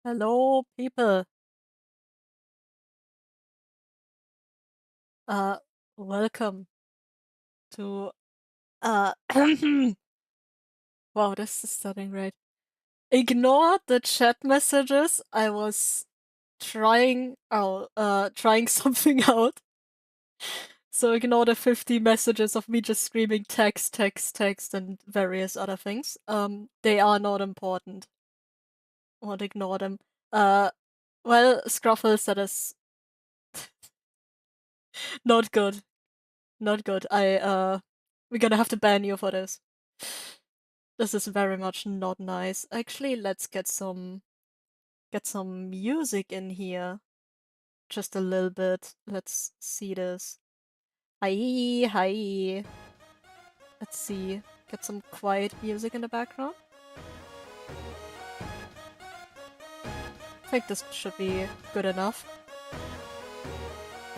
Hello, people. Uh, Welcome to uh. Wow, this is starting right. Ignore the chat messages. I was trying something out. So ignore the 50 messages of me just screaming text, text, text, and various other things. They are not important. Won't ignore them. Uh, well, Scruffles, that is not good. Not good. We're gonna have to ban you for this. This is very much not nice. Actually, let's get some music in here. Just a little bit. Let's see this. Hi, hi. Let's see. Get some quiet music in the background. I think this should be good enough.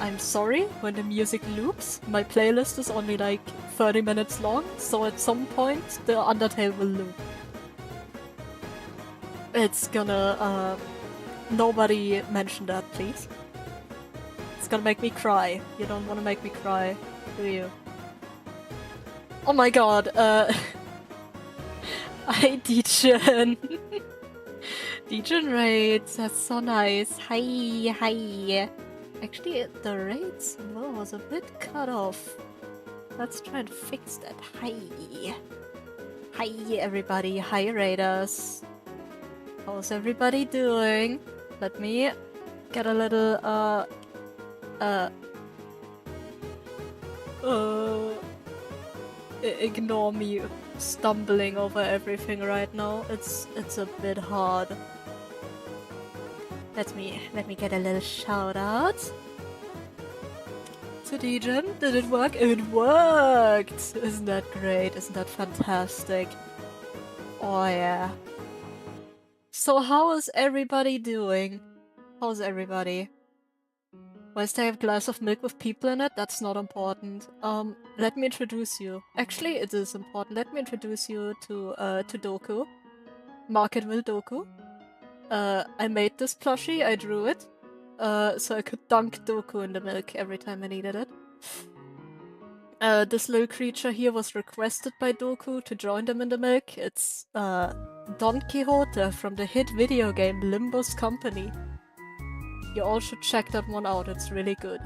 I'm sorry when the music loops. My playlist is only like 30 minutes long, so at some point the Undertale will loop. It's gonna, nobody mention that, please. It's gonna make me cry. You don't wanna make me cry, do you? Oh my god, hi Dejan. Dejan raids, that's so nice. Hi, hi. Actually, the raids was a bit cut off. Let's try and fix that. Hi. Hi everybody, hi raiders. How's everybody doing? Let me get a little, ignore me stumbling over everything right now. It's a bit hard. Let me get a little shout out to Dejan. Did it work? It worked! Isn't that great? Isn't that fantastic? Oh yeah. So how is everybody doing? How's everybody? Whilst I have a glass of milk with people in it, that's not important. Let me introduce you. Actually, it is important. Let me introduce you to Doku. Marketville Doku. I made this plushie, I drew it. So I could dunk Doku in the milk every time I needed it. This little creature here was requested by Doku to join them in the milk. It's Don Quixote from the hit video game Limbo's Company. You all should check that one out, it's really good.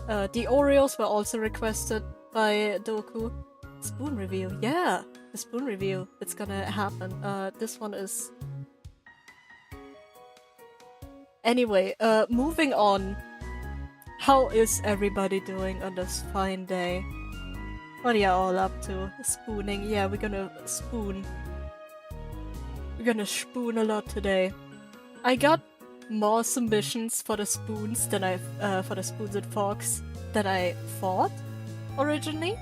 The Oreos were also requested by Doku. Spoon review, yeah! The spoon review, it's gonna happen. This one is... Anyway, moving on. How is everybody doing on this fine day? What are you all up to? Spooning? Yeah, we're gonna spoon. We're gonna spoon a lot today. I got more submissions for the spoons than for the spoons and forks than I thought originally.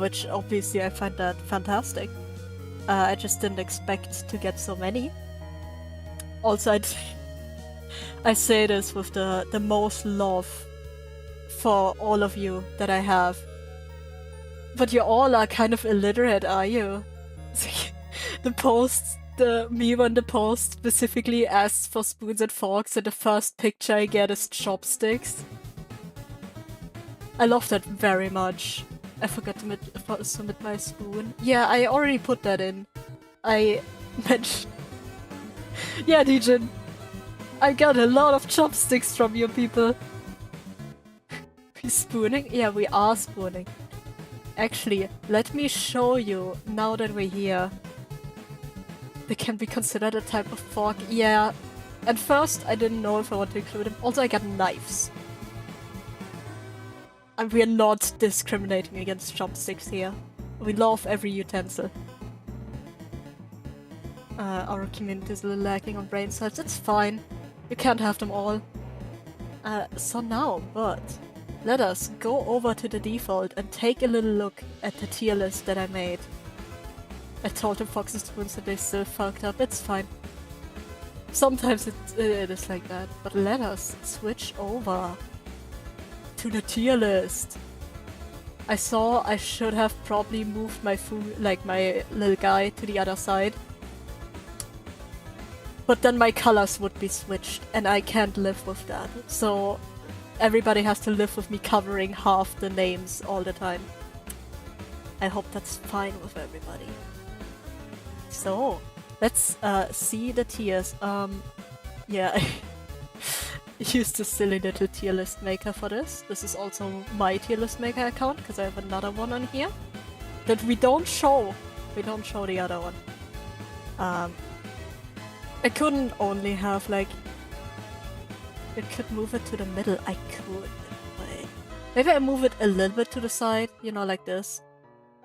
Which obviously I find that fantastic. I just didn't expect to get so many. Also, I say this with the most love for all of you that I have. But you all are kind of illiterate, are you? The meme on the post specifically asks for spoons and forks, and the first picture I get is chopsticks. I love that very much. I forgot to submit my spoon. Yeah, I already put that in. I mentioned... Yeah, Dejan. I got a lot of chopsticks from you people. We spooning? Yeah, we are spooning. Actually, let me show you, now that we're here. They can be considered a type of fork. Yeah, at first I didn't know if I want to include them. Also, I got knives. And we are not discriminating against chopsticks here. We love every utensil. Our community is a little lacking on brain cells. It's fine. You can't have them all. So now, but let us go over to the default and take a little look at the tier list that I made. I told them Fox's spoons that they still fucked up. It's fine. Sometimes it is like that. But let us switch over to the tier list. I saw I should have probably moved my food, like my little guy, to the other side. But then my colors would be switched, and I can't live with that. So everybody has to live with me covering half the names all the time. I hope that's fine with everybody. So, let's see the tiers. Yeah, I used a silly little tier list maker for this. This is also my tier list maker account, because I have another one on here that we don't show. We don't show the other one. I couldn't only have, like... I could move it to the middle. I could. Wait. Maybe I move it a little bit to the side, you know, like this.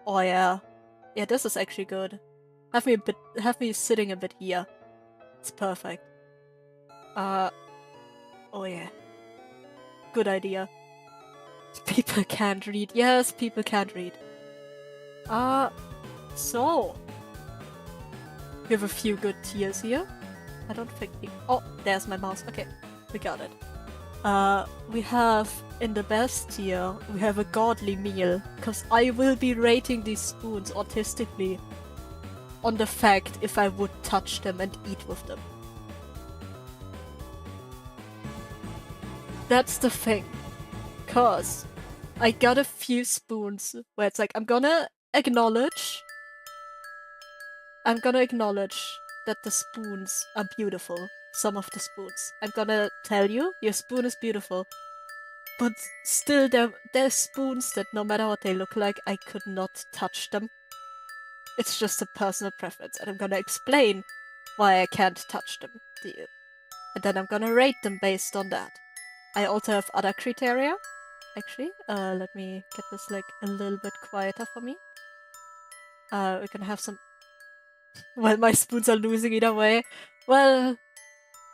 Oh yeah. Yeah, this is actually good. Have me sitting a bit here. It's perfect. Oh yeah. Good idea. People can't read. Yes, people can't read. So... We have a few good tiers here. I don't think oh, there's my mouse. Okay, we got it. We have, in the best tier, we have a godly meal, because I will be rating these spoons autistically on the fact if I would touch them and eat with them. That's the thing. Because I got a few spoons where it's like, I'm gonna acknowledge that the spoons are beautiful. Some of the spoons. I'm gonna tell you, your spoon is beautiful. But still, there's spoons that no matter what they look like, I could not touch them. It's just a personal preference, and I'm gonna explain why I can't touch them to you. And then I'm gonna rate them based on that. I also have other criteria. Actually, let me get this like a little bit quieter for me. We're gonna have some... Well, my spoons are losing either way. Well,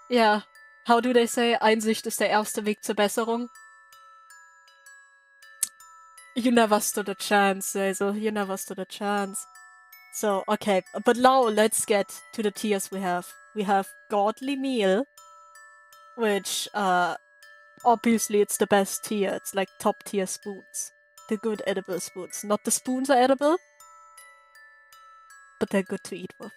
yeah. How do they say? Einsicht ist der erste Weg zur Besserung. You never stood a chance, Hazel. You never stood a chance. So, okay. But now let's get to the tiers we have. We have Godly Meal, which, obviously it's the best tier. It's like top tier spoons. The good edible spoons. Not the spoons are edible, but they're good to eat with.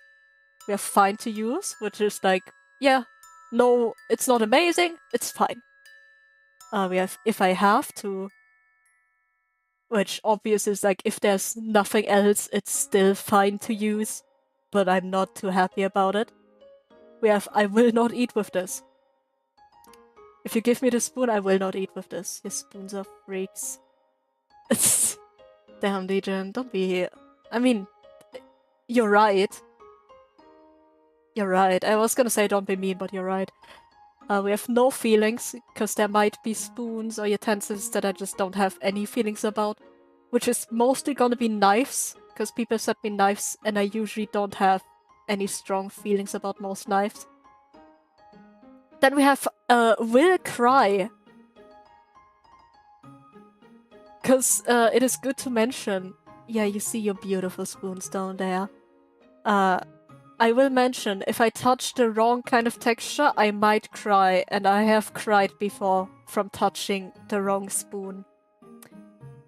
We have Fine to Use, which is like, yeah, no, it's not amazing, it's fine. We have If I Have To, which obviously is like, if there's nothing else, it's still fine to use, but I'm not too happy about it. We have I Will Not Eat With This. If you give me the spoon, I will not eat with this. Your spoons are freaks. Damn, Legion, don't be here. I mean, you're right. You're right. I was gonna say don't be mean, but you're right. We have no feelings, because there might be spoons or utensils that I just don't have any feelings about. Which is mostly gonna be knives, because people send me knives and I usually don't have any strong feelings about most knives. Then we have Will Cry. Because it is good to mention. Yeah, you see your beautiful spoons down there. I will mention, if I touch the wrong kind of texture, I might cry, and I have cried before from touching the wrong spoon.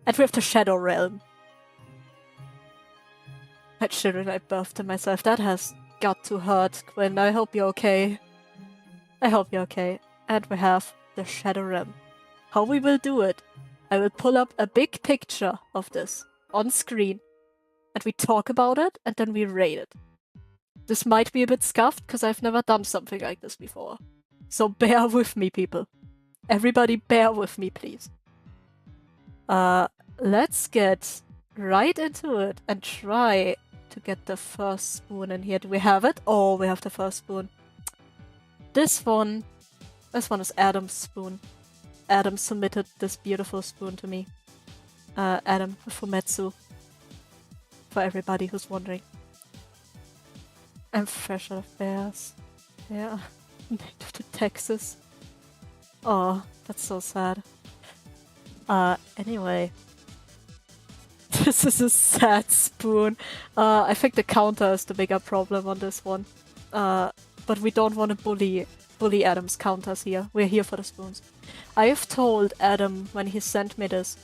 And we have the Shadow Realm. That children I birthed to myself, that has got to hurt, Quinn. I hope you're okay. I hope you're okay. And we have the Shadow Realm. How we will do it, I will pull up a big picture of this on screen, and we talk about it, and then we rate it. This might be a bit scuffed, because I've never done something like this before. So bear with me, people. Everybody bear with me, please. Let's get right into it and try to get the first spoon in here. Do we have it? Oh, we have the first spoon. This one is Adam's spoon. Adam submitted this beautiful spoon to me. Adam Fumetsu. For everybody who's wondering. I'm fresh out of bears. Yeah. Native to Texas. Oh, that's so sad. Anyway. This is a sad spoon. I think the counter is the bigger problem on this one. But we don't want to bully Adam's counters here. We're here for the spoons. I have told Adam when he sent me this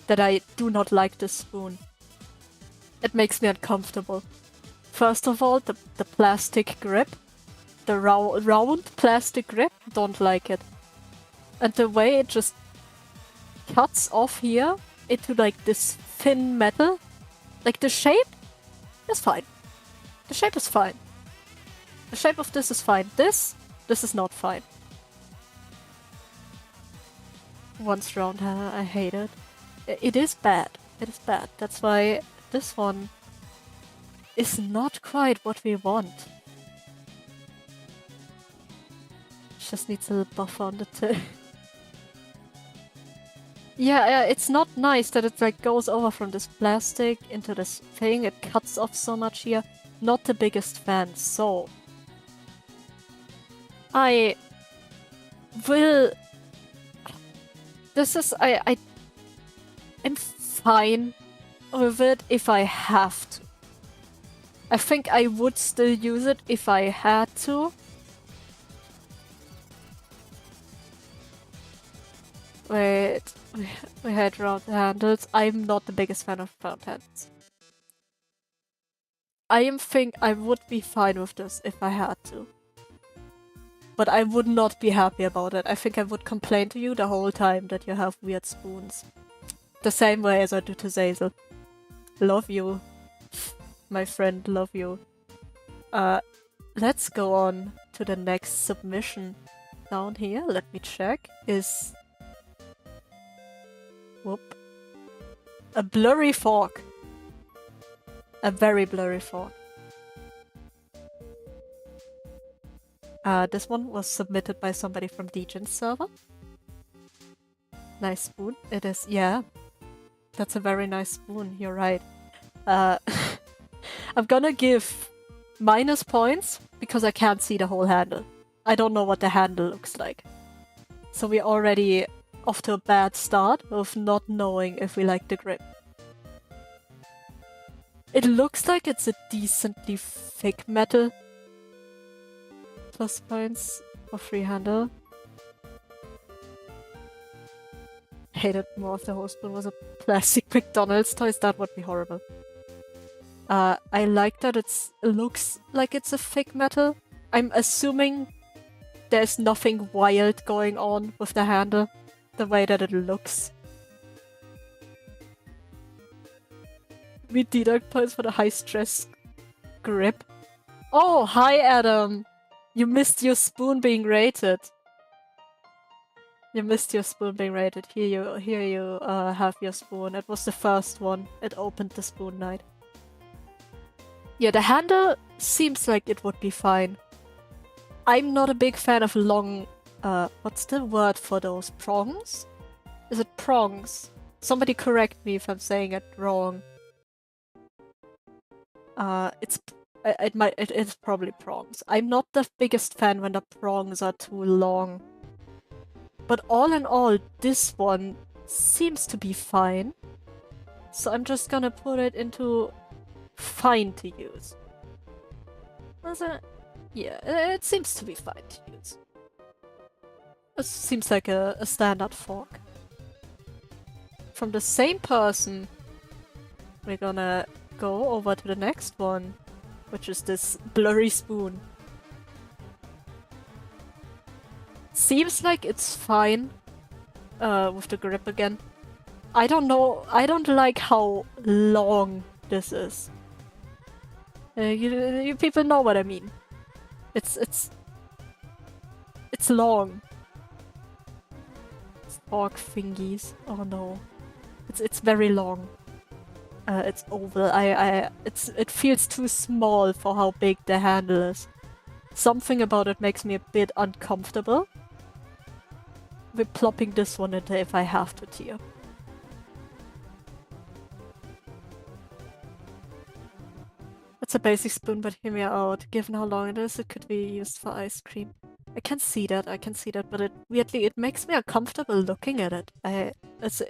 that I do not like this spoon. It makes me uncomfortable. First of all, the plastic grip. The round plastic grip, don't like it. And the way it just cuts off here into like this thin metal, like the shape is fine. The shape is fine. The shape of this is fine. This is not fine. Once round, I hate it. It is bad. It is bad. That's why this one is not quite what we want. Just needs a little buffer on the tip. Yeah, it's not nice that it like goes over from this plastic into this thing. It cuts off so much here. Not the biggest fan, so I will. This is I'm fine with it if I have to. I think I would still use it if I had to. Wait, we had round handles. I'm not the biggest fan of round handles. I think I would be fine with this if I had to. But I would not be happy about it. I think I would complain to you the whole time that you have weird spoons. The same way as I do to Zazel. Love you. My friend, love you. Let's go on to the next submission. Down here, let me check, is... Whoop. A blurry fork. A very blurry fork. This one was submitted by somebody from Degen's server. Nice spoon. It is, yeah. That's a very nice spoon, you're right. I'm gonna give minus points because I can't see the whole handle. I don't know what the handle looks like. So we're already off to a bad start of not knowing if we like the grip. It looks like it's a decently thick metal. Plus points for free handle. Hated more if the whole spoon was a plastic McDonald's toy. That would be horrible. I like that it looks like it's a thick metal. I'm assuming there's nothing wild going on with the handle. The way that it looks. We deduct points for the high stress grip. Oh, hi Adam! You missed your spoon being rated. You missed your spoon being rated. Here you have your spoon. It was the first one. It opened the Spoonnight. Yeah, the handle seems like it would be fine. I'm not a big fan of long... what's the word for those? Prongs? Is it prongs? Somebody correct me if I'm saying it wrong. It is probably prongs. I'm not the biggest fan when the prongs are too long. But all in all, this one seems to be fine. So I'm just gonna put it into fine to use. Yeah, it seems to be fine to use. It seems like a standard fork. From the same person, we're gonna go over to the next one, which is this blurry spoon. Seems like it's fine with the grip again. I don't know, I don't like how long this is. You people know what I mean. It's long. Fork thingies. Oh no. It's very long. It's oval. It feels too small for how big the handle is. Something about it makes me a bit uncomfortable. We're plopping this one into if I have to tier. It's a basic spoon, but hear me out. Given how long it is, it could be used for ice cream. I can see that, but it weirdly it makes me uncomfortable looking at it. It's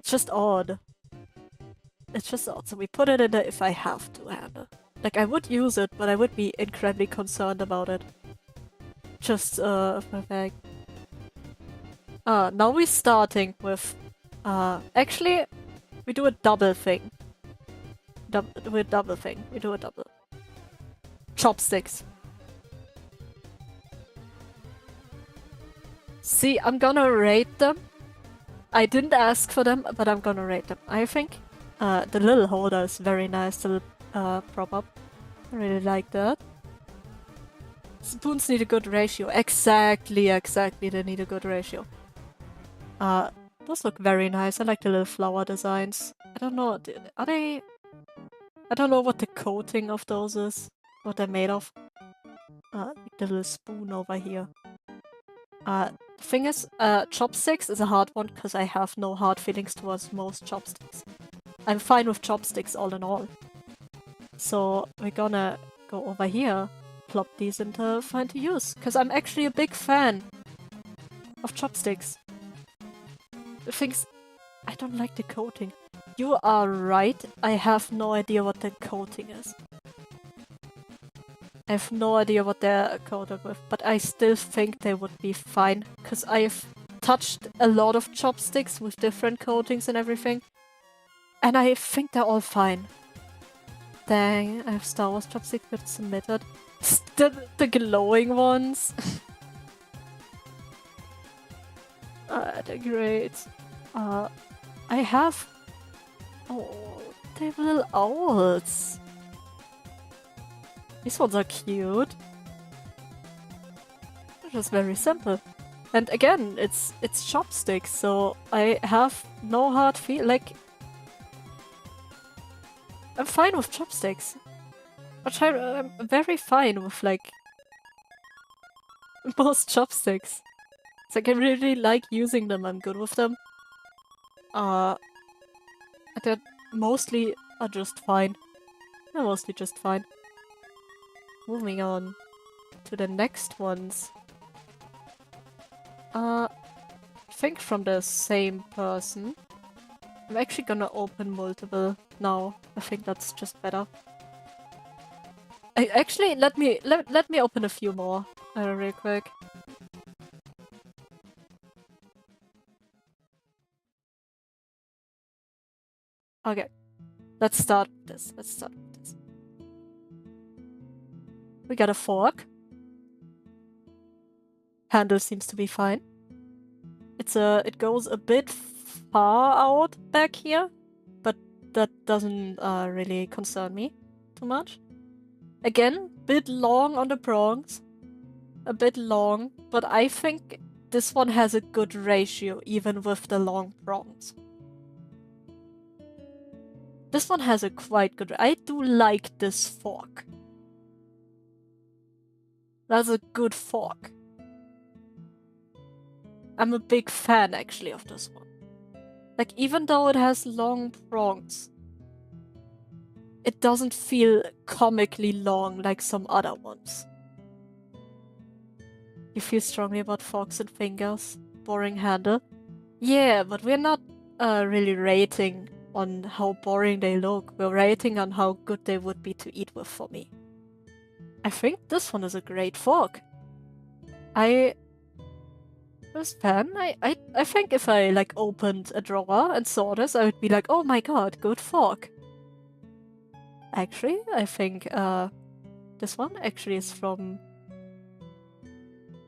just odd. It's just odd. So we put it in the if I have to handle. Like I would use it, but I would be incredibly concerned about it. Just for a fact. Now we're starting with actually we do a double thing. We do a double. Chopsticks. See, I'm gonna rate them. I didn't ask for them, but I'm gonna rate them. I think the little holder is very nice, the little prop up. I really like that. Spoons need a good ratio. Exactly, they need a good ratio. Those look very nice. I like the little flower designs. I don't know, are they... I don't know what the coating of those is, what they're made of. The little spoon over here. The thing is, chopsticks is a hard one because I have no hard feelings towards most chopsticks. I'm fine with chopsticks all in all. So we're gonna go over here, plop these into find to use, because I'm actually a big fan of chopsticks. The things, I don't like the coating. You are right, I have no idea what the coating is. I have no idea what they're coated with, but I still think they would be fine, because I've touched a lot of chopsticks with different coatings and everything, and I think they're all fine. Dang, I have Star Wars chopsticks that submitted. The glowing ones. They're great. I have... Oh, they have little owls. These ones are cute. They're just very simple. And again, it's chopsticks, so I have no hard feel. Like, I'm fine with chopsticks. I'm very fine with, like, most chopsticks. It's like I really like using them, I'm good with them. They mostly are just fine. They're mostly just fine. Moving on to the next ones. I think from the same person. I'm actually gonna open multiple now. I think that's just better. Actually, let me open a few more real quick. Okay, let's start with this. We got a fork. Handle seems to be fine. It goes a bit far out back here, but that doesn't really concern me too much. Again, bit long on the prongs. A bit long, but I think this one has a good ratio even with the long prongs. This one has a quite good... I do like this fork. That's a good fork. I'm a big fan, actually, of this one. Like, even though it has long prongs, it doesn't feel comically long like some other ones. You feel strongly about forks and fingers? Boring handle? Yeah, but we're not really rating on how boring they look. We're rating on how good they would be to eat with for me. I think this one is a great fork. I was fan. I think if I like opened a drawer and saw this, I would be like, oh my god, good fork. Actually, I think this one actually is from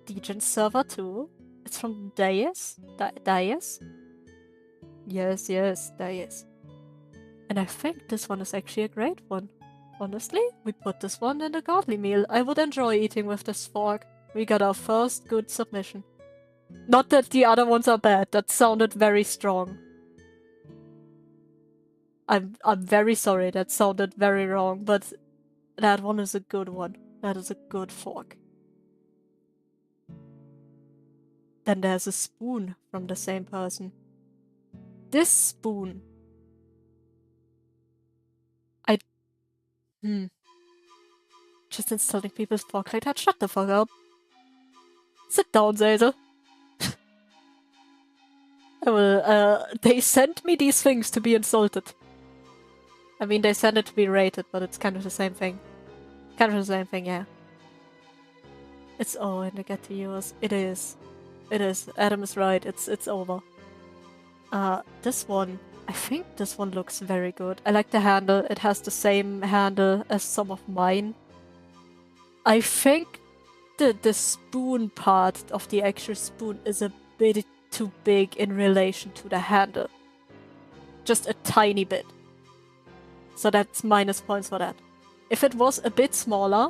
Degen server too. It's from Dias? Dias? Yes, Dias. And I think this one is actually a great one. Honestly, we put this one in the godly meal. I would enjoy eating with this fork. We got our first good submission. Not that the other ones are bad, that sounded very strong. I'm very sorry, that sounded very wrong, but that one is a good one. That is a good fork. Then there's a spoon from the same person. This spoon. Just insulting people's fork like that? Shut the fuck up. Sit down, Zazel. I will, they sent me these things to be insulted. I mean, they sent it to be rated, but it's kind of the same thing. Kind of the same thing, yeah. It's all and I get to use. It is. It is. Adam is right. It's over. This one. I think this one looks very good. I like the handle. It has the same handle as some of mine. I think the spoon part of the actual spoon is a bit too big in relation to the handle. Just a tiny bit. So that's minus points for that. If it was a bit smaller,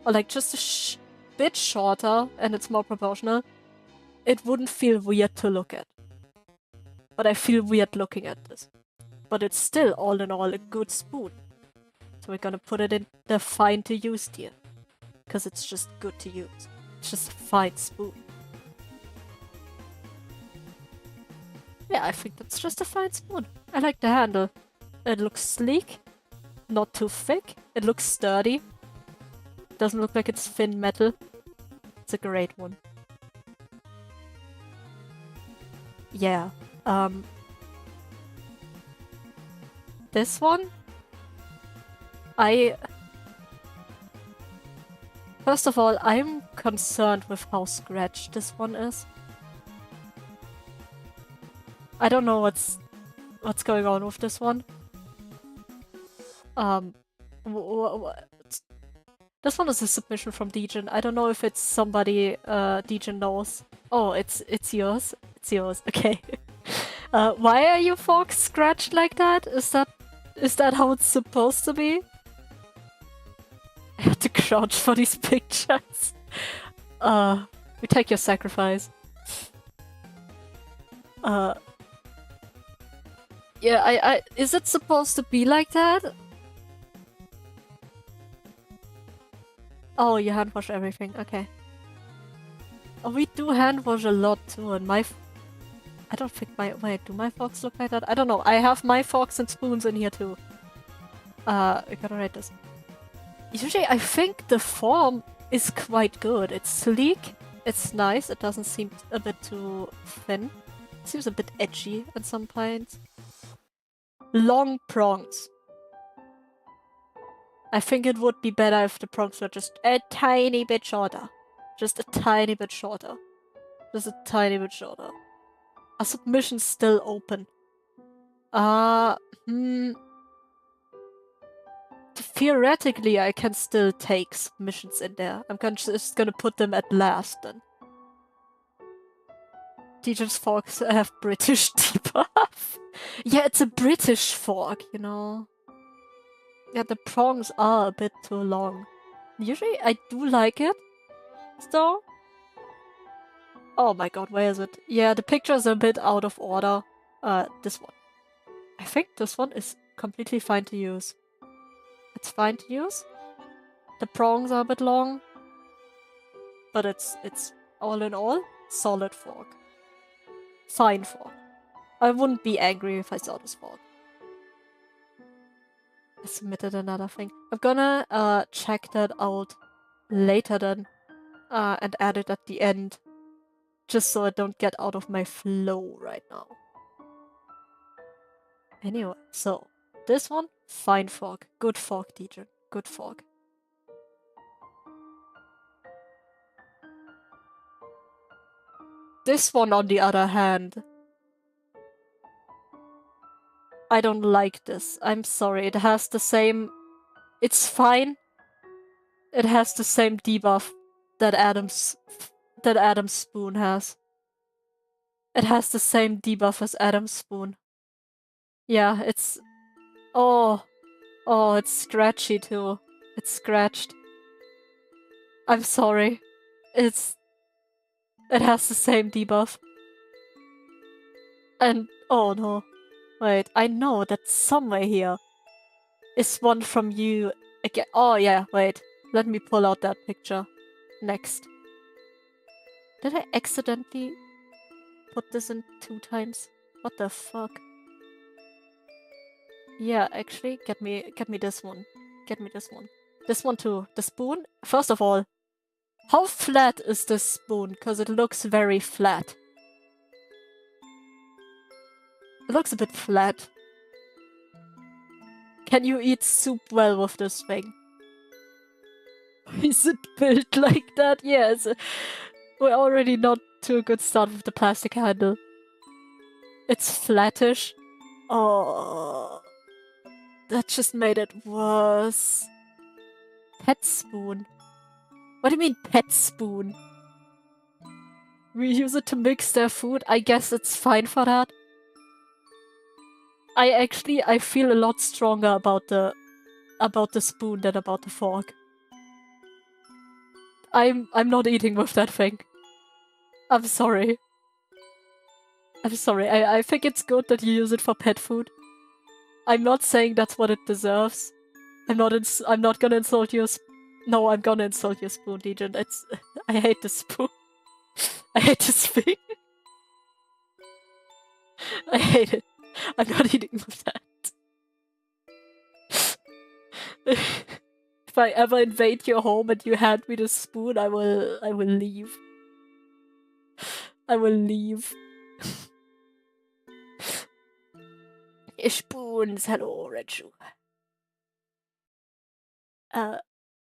or like just a bit shorter, and it's more proportional, it wouldn't feel weird to look at. But I feel weird looking at this. But it's still, all in all, a good spoon. So we're gonna put it in the fine to use tier. Because it's just good to use. It's just a fine spoon. Yeah, I think that's just a fine spoon. I like the handle. It looks sleek. Not too thick. It looks sturdy. Doesn't look like it's thin metal. It's a great one. Yeah. This one? First of all, I'm concerned with how scratched this one is. I don't know what's going on with this one. This one is a submission from Degen. I don't know if it's somebody Degen knows. Oh, it's yours. It's yours. Okay. Why are your forks scratched like that? Is that how it's supposed to be? I had to crouch for these pictures. We take your sacrifice. Yeah, is it supposed to be like that? Oh, you hand wash everything, okay. Oh, we do hand wash a lot too, and I don't think wait, do my forks look like that? I don't know, I have my forks and spoons in here too. We gotta write this. Usually I think the form is quite good. It's sleek, it's nice, it doesn't seem a bit too thin. It seems a bit edgy at some points. Long prongs. I think it would be better if the prongs were just a tiny bit shorter. Just a tiny bit shorter. Just a tiny bit shorter. Are submissions still open? Theoretically, I can still take submissions in there. I'm just gonna put them at last then. Degen's forks have British debuff. Yeah, it's a British fork, you know. Yeah, the prongs are a bit too long. Usually I do like it, though. Oh my god, where is it? Yeah, the pictures are a bit out of order. This one. I think this one is completely fine to use. It's fine to use. The prongs are a bit long. But it's all in all, solid fork. Fine fork. I wouldn't be angry if I saw this fork. I submitted another thing. I'm gonna check that out later then. And add it at the end. Just so I don't get out of my flow right now. Anyway, so this one, fine fork. Good fork, Degen. Good fork. This one, on the other hand, I don't like this. I'm sorry. It has the same... It's fine. It has the same debuff that Adam's spoon has. It has the same debuff as Adam's spoon. Yeah, it's... Oh, it's scratchy too. It's scratched. I'm sorry. It has the same debuff. And... Oh no. Wait, I know that somewhere here is one from you again. Oh yeah, wait. Let me pull out that picture. Next. Did I accidentally put this in 2 times? What the fuck? Yeah, actually, get me this one. Get me this one. This one too. The spoon? First of all, how flat is this spoon? Because it looks very flat. It looks a bit flat. Can you eat soup well with this thing? Is it built like that? Yes. We're already not to a good start with the plastic handle. It's flattish. Oh, that just made it worse. Pet spoon. What do you mean pet spoon? We use it to mix their food. I guess it's fine for that. I feel a lot stronger about the spoon than about the fork. I'm not eating with that thing. I'm sorry. I'm sorry. I think it's good that you use it for pet food. I'm not saying that's what it deserves. I'm not gonna insult your no, I'm gonna insult your spoon, Legion. It's I hate the spoon. I hate this thing. I hate it. I'm not eating with that. If I ever invade your home and you hand me the spoon, I will leave. I will leave. Spoons, hello, Rechu.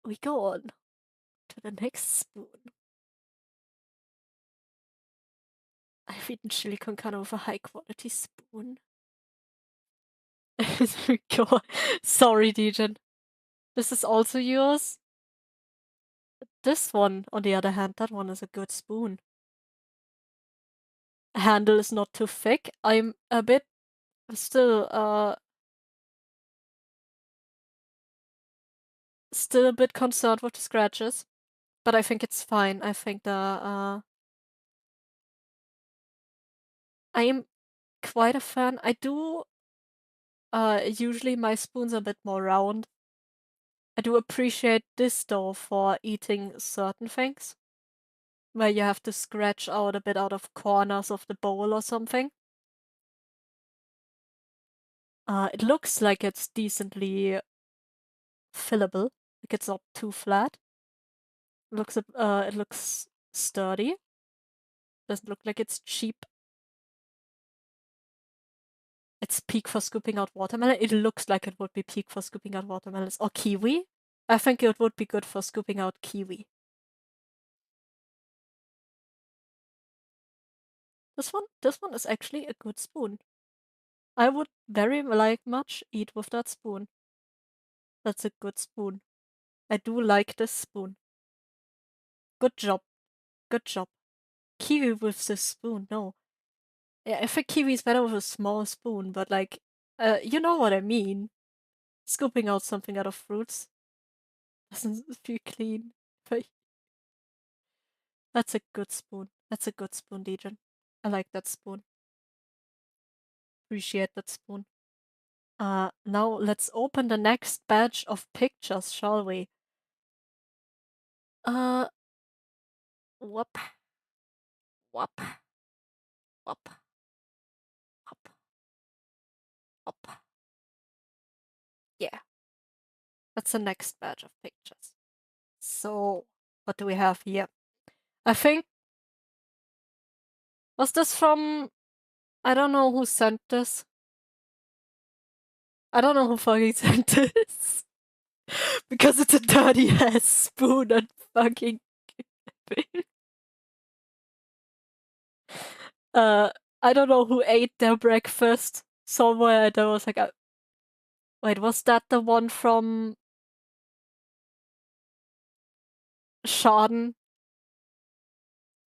We go on to the next spoon. I've eaten chili con carne with a high quality spoon. God. Sorry, Dejan. This is also yours? This one, on the other hand, that one is a good spoon. Handle is not too thick. I'm a bit still a bit concerned with the scratches, but I think it's fine. I think I am quite a fan. I do usually my spoons are a bit more round. I do appreciate this though for eating certain things, where you have to scratch out a bit out of corners of the bowl or something. It looks like it's decently fillable, like it's not too flat. It looks sturdy. Doesn't look like it's cheap. It's peak for scooping out watermelon. It looks like it would be peak for scooping out watermelons. Or kiwi. I think it would be good for scooping out kiwi. This one is actually a good spoon. I would very much eat with that spoon. That's a good spoon. I do like this spoon. Good job. Good job. Kiwi with this spoon, no. Yeah, I think kiwi is better with a small spoon, but like, you know what I mean. Scooping out something out of fruits doesn't feel clean. But that's a good spoon. That's a good spoon, Dejan. I like that spoon. Appreciate that spoon. Now let's open the next batch of pictures, shall we? Whoop. Whoop. Whoop. Whoop. Whoop. Yeah. That's the next batch of pictures. So, what do we have here? I think... Was this from... I don't know who sent this. I don't know who fucking sent this. Because it's a dirty ass spoon and fucking... I don't know who ate their breakfast somewhere and I was like... Wait, was that the one from... Schaden?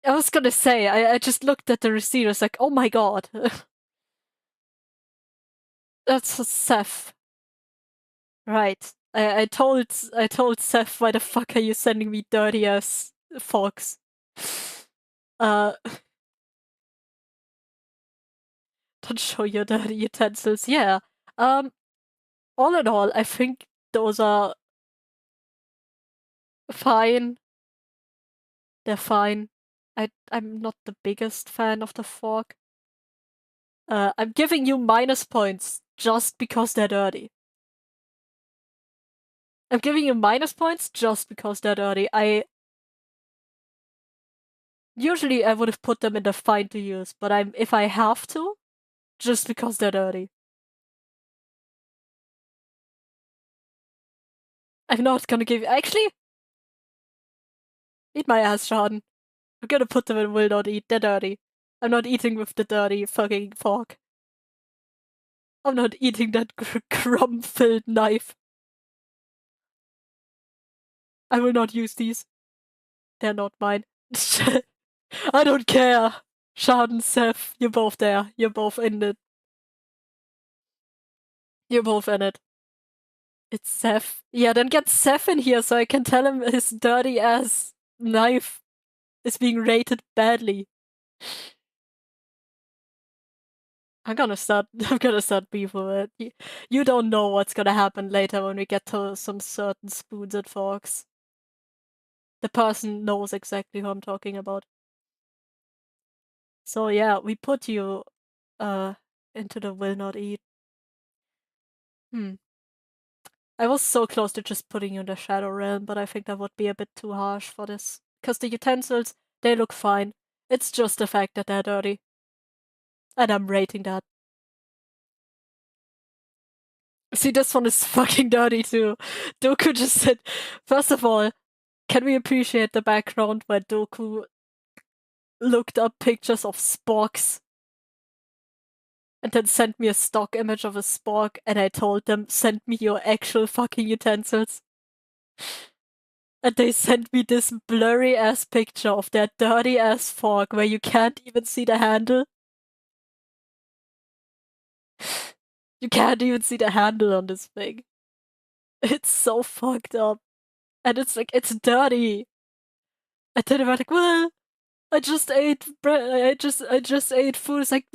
I was gonna say, I just looked at the receipt, I was like, oh my god. That's a Seth. Right. I told Seth, why the fuck are you sending me dirty ass forks? Don't show your dirty utensils. Yeah. All in all, I think those are fine. They're fine. I'm not the biggest fan of the fork. I'm giving you minus points just because they're dirty. I'm giving you minus points just because they're dirty. Usually I would have put them in the fine to use, but if I have to, just because they're dirty. I'm not gonna give you... Actually, eat my ass, Schaden. I'm gonna put them in will not eat. They're dirty. I'm not eating with the dirty fucking fork. I'm not eating that crumb-filled knife. I will not use these. They're not mine. I don't care. Schaden, Seth, you're both there. You're both in it. You're both in it. It's Seth. Yeah, then get Seth in here so I can tell him his dirty ass knife is being rated badly. I'm gonna start beef with it. You don't know what's gonna happen later when we get to some certain spoons and forks. The person knows exactly who I'm talking about. So yeah, we put you into the will not eat. I was so close to just putting you in the Shadow Realm, but I think that would be a bit too harsh for this. Because the utensils, they look fine. It's just the fact that they're dirty. And I'm rating that. See, this one is fucking dirty too. Doku just said, first of all, can we appreciate the background where Doku looked up pictures of sporks and then sent me a stock image of a spork, and I told them, send me your actual fucking utensils. And they sent me this blurry ass picture of that dirty ass fork where you can't even see the handle. You can't even see the handle on this thing. It's so fucked up. And it's like, it's dirty. And then I'm like, well, I just ate bread. I just ate food. It's like,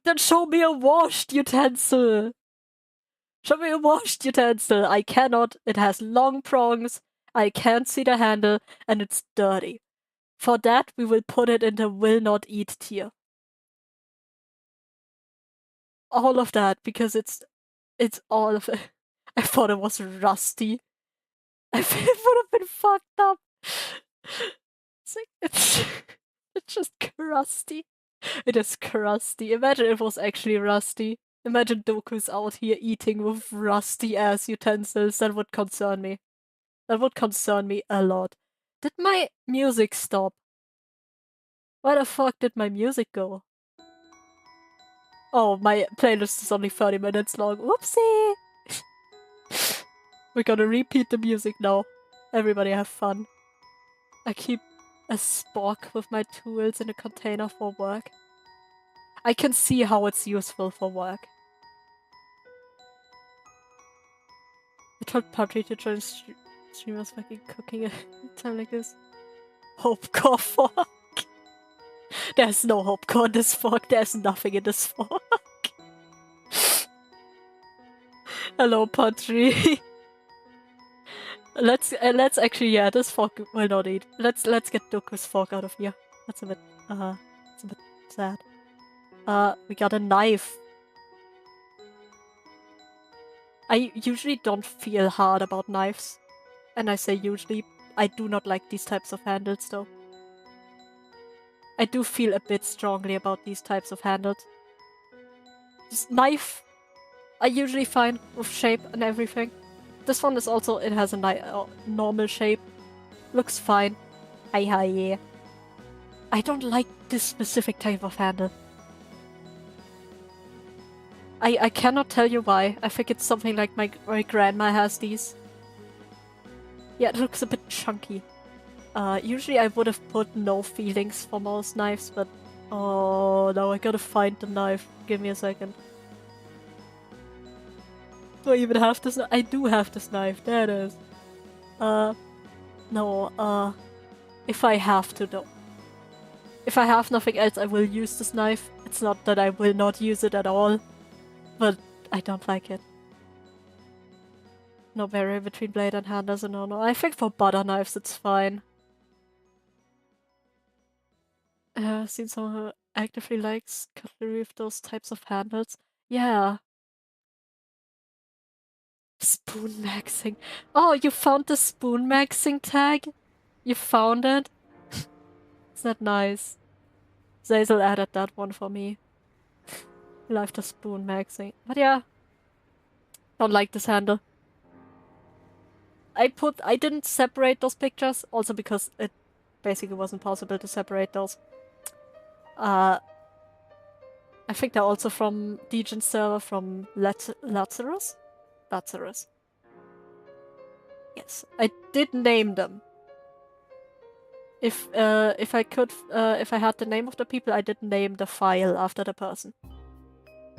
then show me a washed utensil. Show me a washed utensil. I cannot. It has long prongs. I can't see the handle, and it's dirty. For that, we will put it in the will not eat tier. All of that, because it's all of it. I thought it was rusty. I think it would have been fucked up. It's like, it's just crusty. It is crusty. Imagine it was actually rusty. Imagine Doku's out here eating with rusty ass utensils. That would concern me. That would concern me a lot. Did my music stop? Where the fuck did my music go? Oh, my playlist is only 30 minutes long. Whoopsie! We're gonna repeat the music now. Everybody have fun. I keep a spork with my tools in a container for work. I can see how it's useful for work. I told Padre to join streamers fucking cooking a time like this. Hope core fork. There's no hope core in this fork. There's nothing in this fork. Hello, Padre. Let's actually, yeah, this fork will not eat. Let's get Doku's fork out of here. That's a bit sad. We got a knife. I usually don't feel hard about knives. And I say usually, I do not like these types of handles though. I do feel a bit strongly about these types of handles. This knife, I usually fine with shape and everything. This one is also, it has a normal shape. Looks fine. Hi, yeah. I don't like this specific type of handle. I cannot tell you why. I think it's something like my grandma has these. Yeah, it looks a bit chunky. Usually I would have put no feelings for most knives, but oh no, I gotta find the knife. Give me a second. Do I even have this? I do have this knife. There it is. No, if I have to though. If I have nothing else, I will use this knife. It's not that I will not use it at all, but I don't like it. No barrier between blade and hand as a no. I think for butter knives it's fine. I've seen someone who actively likes cutlery with those types of handles. Yeah. Spoon maxing. Oh, you found the spoon maxing tag? You found it? Is that nice? Zazel added that one for me. I love the spoon maxing. But yeah. Don't like this handle. I didn't separate those pictures, also because it basically wasn't possible to separate those. I think they're also from Degen's server, from Lazarus? Lazarus. Yes, I did name them. If I could, if I had the name of the people, I did name the file after the person.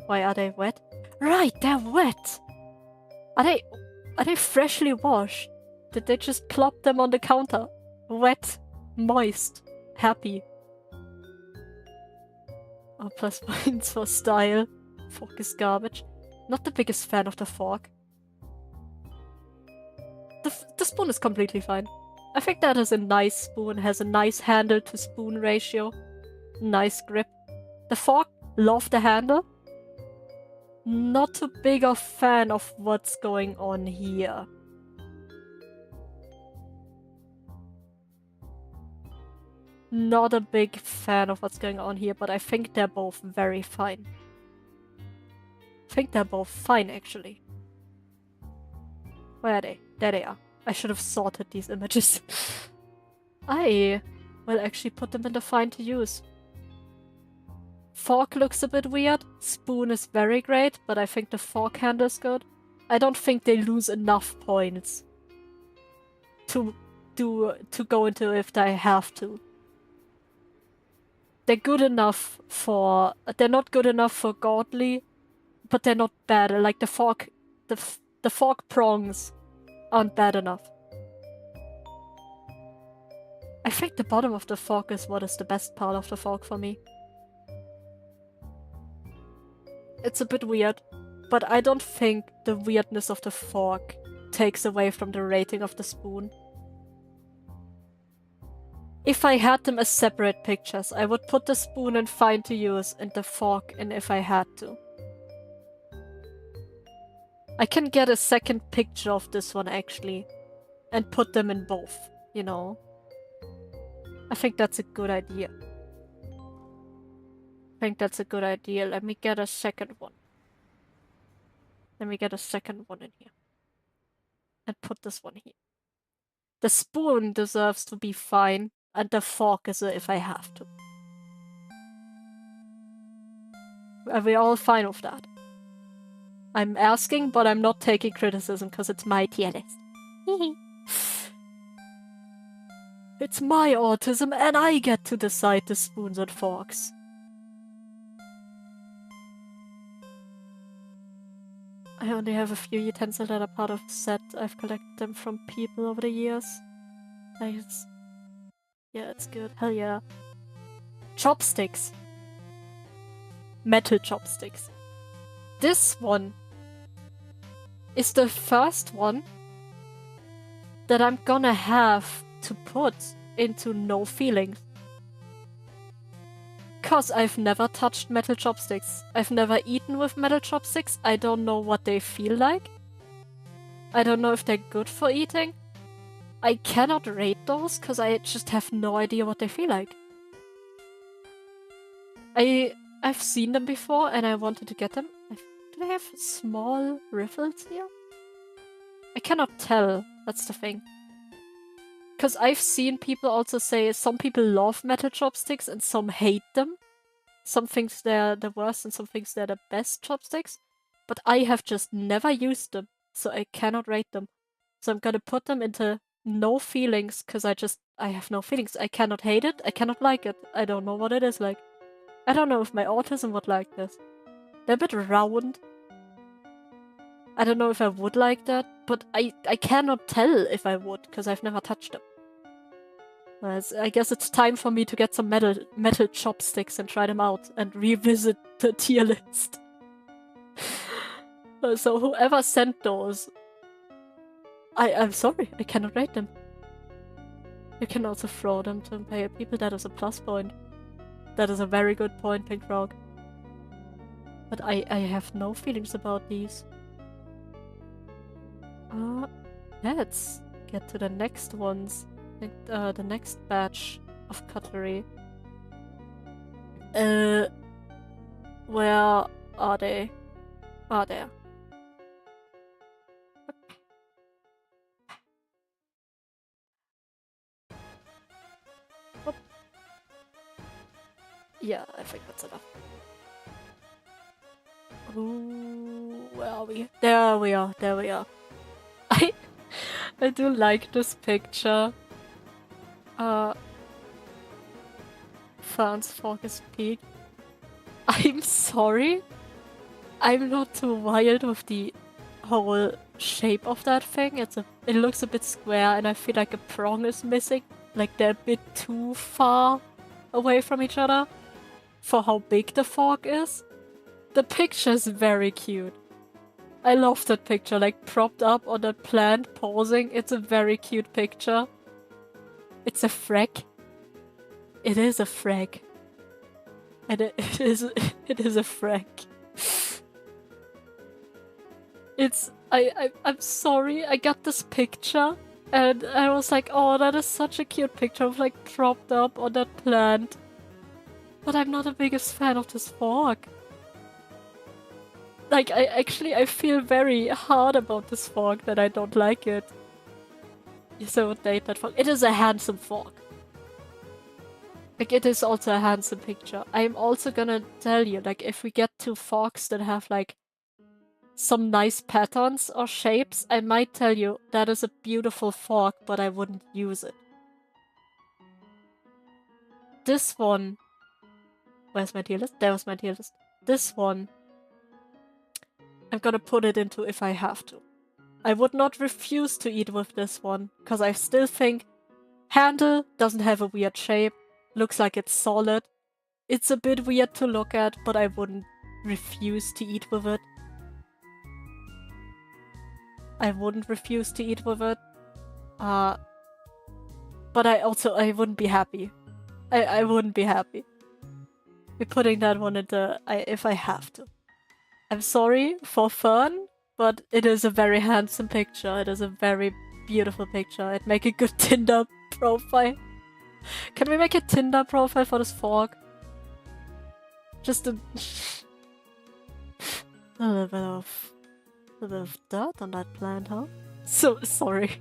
Why are they wet? Right, they're wet! Are they freshly washed? Did they just plop them on the counter? Wet, moist, happy. Oh, plus points for style. Fork is garbage. Not the biggest fan of the fork. The spoon is completely fine. I think that is a nice spoon, has a nice handle to spoon ratio. Nice grip. The fork, love the handle. Not too big a fan of what's going on here. Not a big fan of what's going on here, but I think they're both very fine. I think they're both fine, actually. Where are they? There they are. I should have sorted these images. I will actually put them in the fine to use. Fork looks a bit weird. Spoon is very great, but I think the fork handle is good. I don't think they lose enough points to go into if they have to. They're good enough for... They're not good enough for godly, but they're not bad. Like the fork... The fork prongs aren't bad enough. I think the bottom of the fork is what is the best part of the fork for me. It's a bit weird, but I don't think the weirdness of the fork takes away from the rating of the spoon. If I had them as separate pictures, I would put the spoon in fine to use and the fork in if I had to. I can get a second picture of this one actually and put them in both, you know. I think that's a good idea. Let me get a second one. Let me get a second one in here. And put this one here. The spoon deserves to be fine, and the fork is a if I have to. Are we all fine with that? I'm asking, but I'm not taking criticism because it's my tier list. It's my autism and I get to decide the spoons and forks. I only have a few utensils that are part of the set. I've collected them from people over the years. Nice. Yeah, it's good. Hell yeah. Chopsticks. Metal chopsticks. This one is the first one that I'm gonna have to put into no feelings. Cause I've never touched metal chopsticks. I've never eaten with metal chopsticks. I don't know what they feel like. I don't know if they're good for eating. I cannot rate those because I just have no idea what they feel like. I've seen them before and I wanted to get them. Do they have small riffles here? I cannot tell. That's the thing. Because I've seen people also say some people love metal chopsticks and some hate them. Some thinks they're the worst and some thinks they're the best chopsticks. But I have just never used them, so I cannot rate them. So I'm gonna put them into no feelings, because I have no feelings. I cannot hate it, I cannot like it. I don't know what it is like. I don't know if my autism would like this. They're a bit round. I don't know if I would like that, but I cannot tell if I would, because I've never touched them. I guess it's time for me to get some metal chopsticks and try them out and revisit the tier list. So whoever sent those, I'm sorry, I cannot rate them. You can also throw them to impaired people, that is a plus point. That is a very good point, Pink Frog. But I have no feelings about these. Let's get to the next ones. The next batch of cutlery. Where are they? Ah, there. Oop. Yeah, I think that's enough. Ooh, where are we? There we are, there we are. I do like this picture. Fern's fork is peak. I'm sorry. I'm not too wild with the whole shape of that thing. It looks a bit square, and I feel like a prong is missing. Like they're a bit too far away from each other for how big the fork is. The picture is very cute. I love that picture, like propped up on that plant, pausing. It's a very cute picture. It's a frack. It is a frack. And it is a frack. I'm sorry, I got this picture and I was like, oh, that is such a cute picture of like propped up on that plant. But I'm not the biggest fan of this fork. Like, I feel very hard about this fork that I don't like it. Yes, I would date that fork. It is a handsome fork. Like, it is also a handsome picture. I'm also gonna tell you, like, if we get two forks that have, like, some nice patterns or shapes, I might tell you that is a beautiful fork, but I wouldn't use it. This one... Where's my tier list? There was my tier list. This one... I'm gonna put it into if I have to. I would not refuse to eat with this one, because I still think handle doesn't have a weird shape, looks like it's solid. It's a bit weird to look at, but I wouldn't refuse to eat with it. I wouldn't refuse to eat with it. But I wouldn't be happy. I wouldn't be happy. We're putting that one into if I have to. I'm sorry for Fern, but it is a very handsome picture. It is a very beautiful picture. It'd make a good Tinder profile. Can we make a Tinder profile for this fork? Just a little bit of dirt on that plant, huh? So sorry.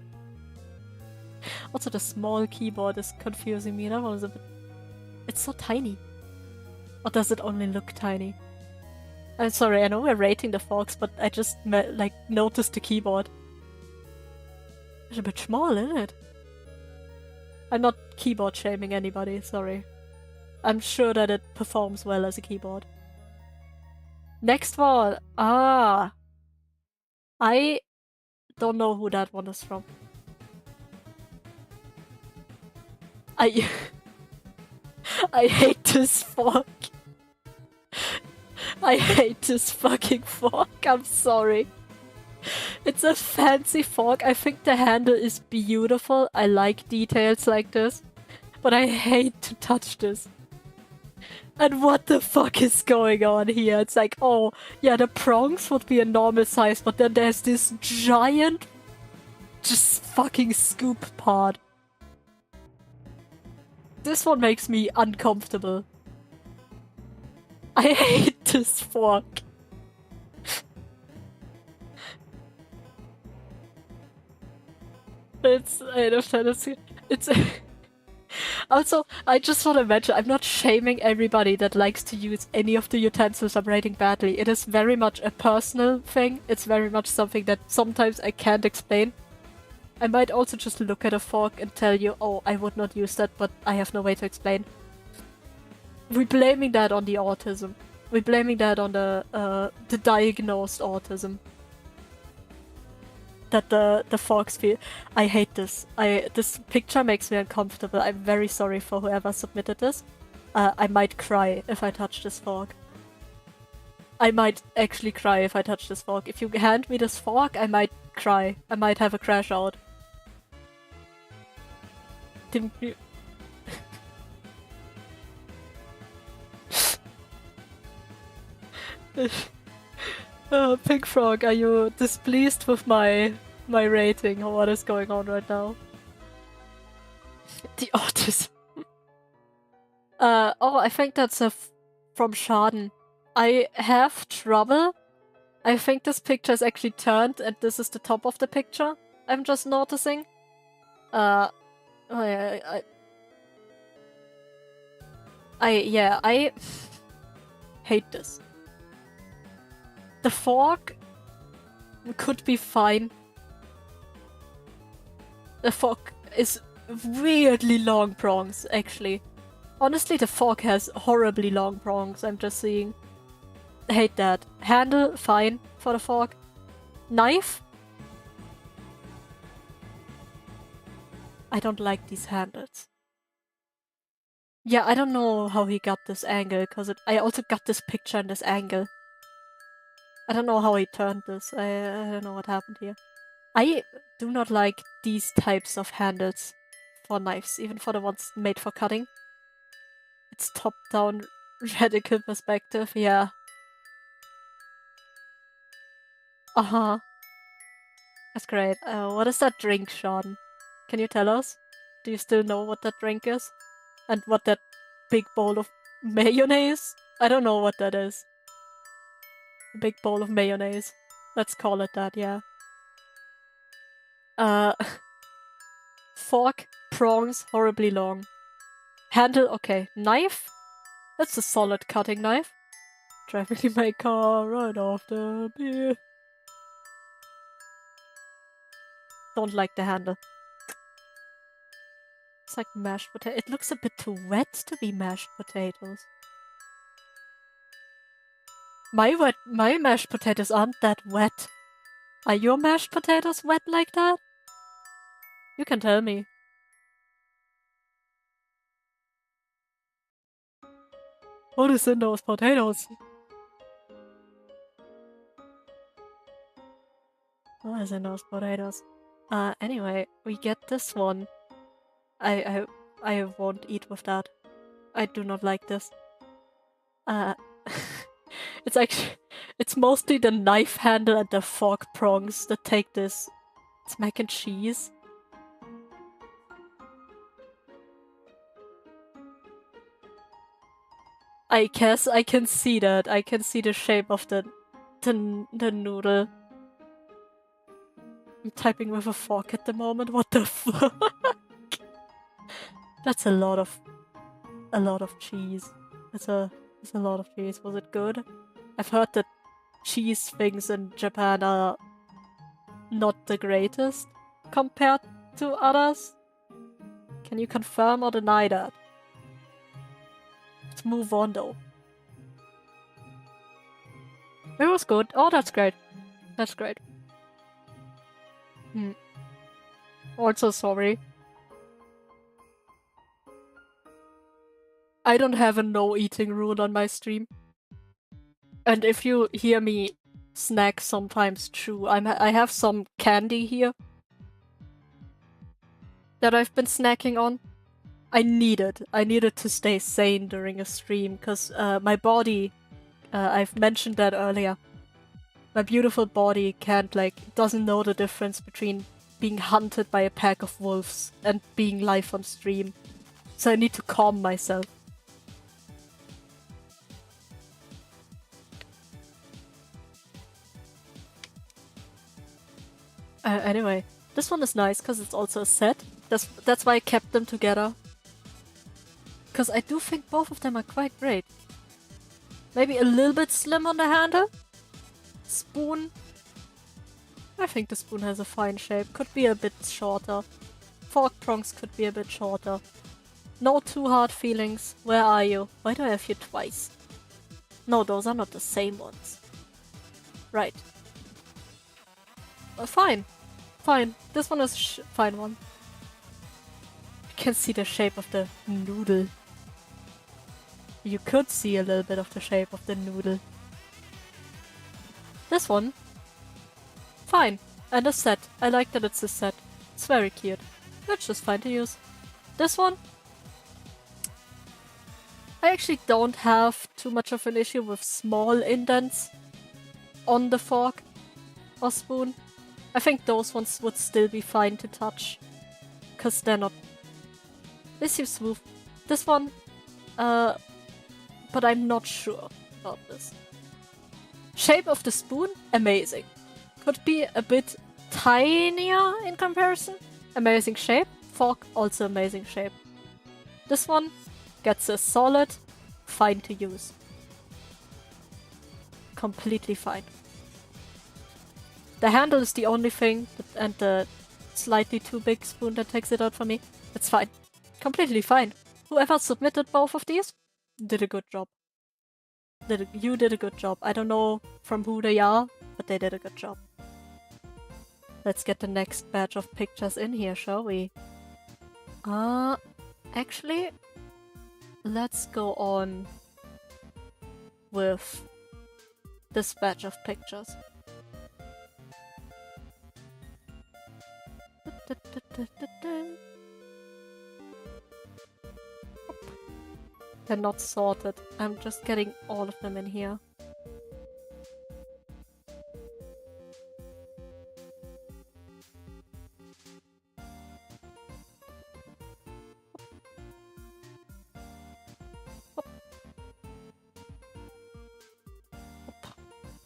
Also, the small keyboard is confusing me. That one is a bit... It's so tiny. Or does it only look tiny? I'm sorry, I know we're rating the forks, but I just, like, noticed the keyboard. It's a bit small, isn't it? I'm not keyboard shaming anybody, sorry. I'm sure that it performs well as a keyboard. Next one! Ah! I don't know who that one is from. I hate this fork. I hate this fucking fork, I'm sorry. It's a fancy fork. I think the handle is beautiful. I like details like this. But I hate to touch this. And what the fuck is going on here? It's like, oh, yeah, the prongs would be a normal size, but then there's this giant, just fucking scoop part. This one makes me uncomfortable. I hate this fork. It's also, I just want to mention, I'm not shaming everybody that likes to use any of the utensils I'm rating badly. It is very much a personal thing. It's very much something that sometimes I can't explain. I might also just look at a fork and tell you, oh, I would not use that, but I have no way to explain. We're blaming that on the autism. We're blaming that on the diagnosed autism. That the forks feel. I hate this. This picture makes me uncomfortable. I'm very sorry for whoever submitted this. I might cry if I touch this fork. I might actually cry if I touch this fork. If you hand me this fork, I might cry. I might have a crash out. Didn't you... Pink Frog, are you displeased with my rating or what is going on right now? The autism. Oh, I think that's from Schaden. I have trouble. I think this picture is actually turned and this is the top of the picture. I'm just noticing. I hate this. The fork could be fine. The fork is weirdly long prongs, actually. Honestly, the fork has horribly long prongs, I'm just seeing. Hate that. Handle, fine for the fork. Knife? I don't like these handles. Yeah, I don't know how he got this angle, because I also got this picture in this angle. I don't know how he turned this. I don't know what happened here. I do not like these types of handles for knives, even for the ones made for cutting. It's top-down radical perspective, yeah. Uh-huh. That's great. What is that drink, Sean? Can you tell us? Do you still know what that drink is? And what that big bowl of mayonnaise? I don't know what that is. A big bowl of mayonnaise. Let's call it that, yeah. Fork, prongs, horribly long. Handle, okay. Knife? That's a solid cutting knife. Driving in my car right after beer. Don't like the handle. It's like mashed potato. It looks a bit too wet to be mashed potatoes. My mashed potatoes aren't that wet. Are your mashed potatoes wet like that? You can tell me. What is in those potatoes? What is in those potatoes? Anyway, we get this one. I won't eat with that. I do not like this. It's actually, it's mostly the knife handle and the fork prongs that take this. It's mac and cheese. I guess I can see that. I can see the shape of the noodle. I'm typing with a fork at the moment. What the fuck? That's a lot of cheese. It's a lot of cheese. Was it good? I've heard that cheese things in Japan are not the greatest compared to others. Can you confirm or deny that? Let's move on though. It was good. Oh, that's great. That's great. Also sorry. I don't have a no eating rule on my stream. And if you hear me snack sometimes, true. I have some candy here that I've been snacking on. I needed to stay sane during a stream, because my body, I've mentioned that earlier, my beautiful body doesn't know the difference between being hunted by a pack of wolves and being live on stream. So I need to calm myself. Anyway, this one is nice because it's also a set. That's why I kept them together. Because I do think both of them are quite great. Maybe a little bit slim on the handle. Spoon. I think the spoon has a fine shape. Could be a bit shorter. Fork prongs could be a bit shorter. No too hard feelings. Where are you? Why do I have you twice? No, those are not the same ones. Right. Fine. Fine. This one is a fine one. You can see the shape of the noodle. You could see a little bit of the shape of the noodle. This one. Fine. And a set. I like that it's a set. It's very cute. It's just fine to use. This one. I actually don't have too much of an issue with small indents on the fork or spoon. I think those ones would still be fine to touch. Because they're not... They seem smooth. This one, but I'm not sure about this. Shape of the spoon, amazing. Could be a bit tinier in comparison. Amazing shape. Fork, also amazing shape. This one gets a solid, fine to use. Completely fine. The handle is the only thing, and the slightly too big spoon that takes it out for me. It's fine. Completely fine. whoever submitted both of these did a good job. You did a good job. I don't know from who they are, but they did a good job. Let's get the next batch of pictures in here, shall we? Actually, let's go on with this batch of pictures. They're not sorted. I'm just getting all of them in here.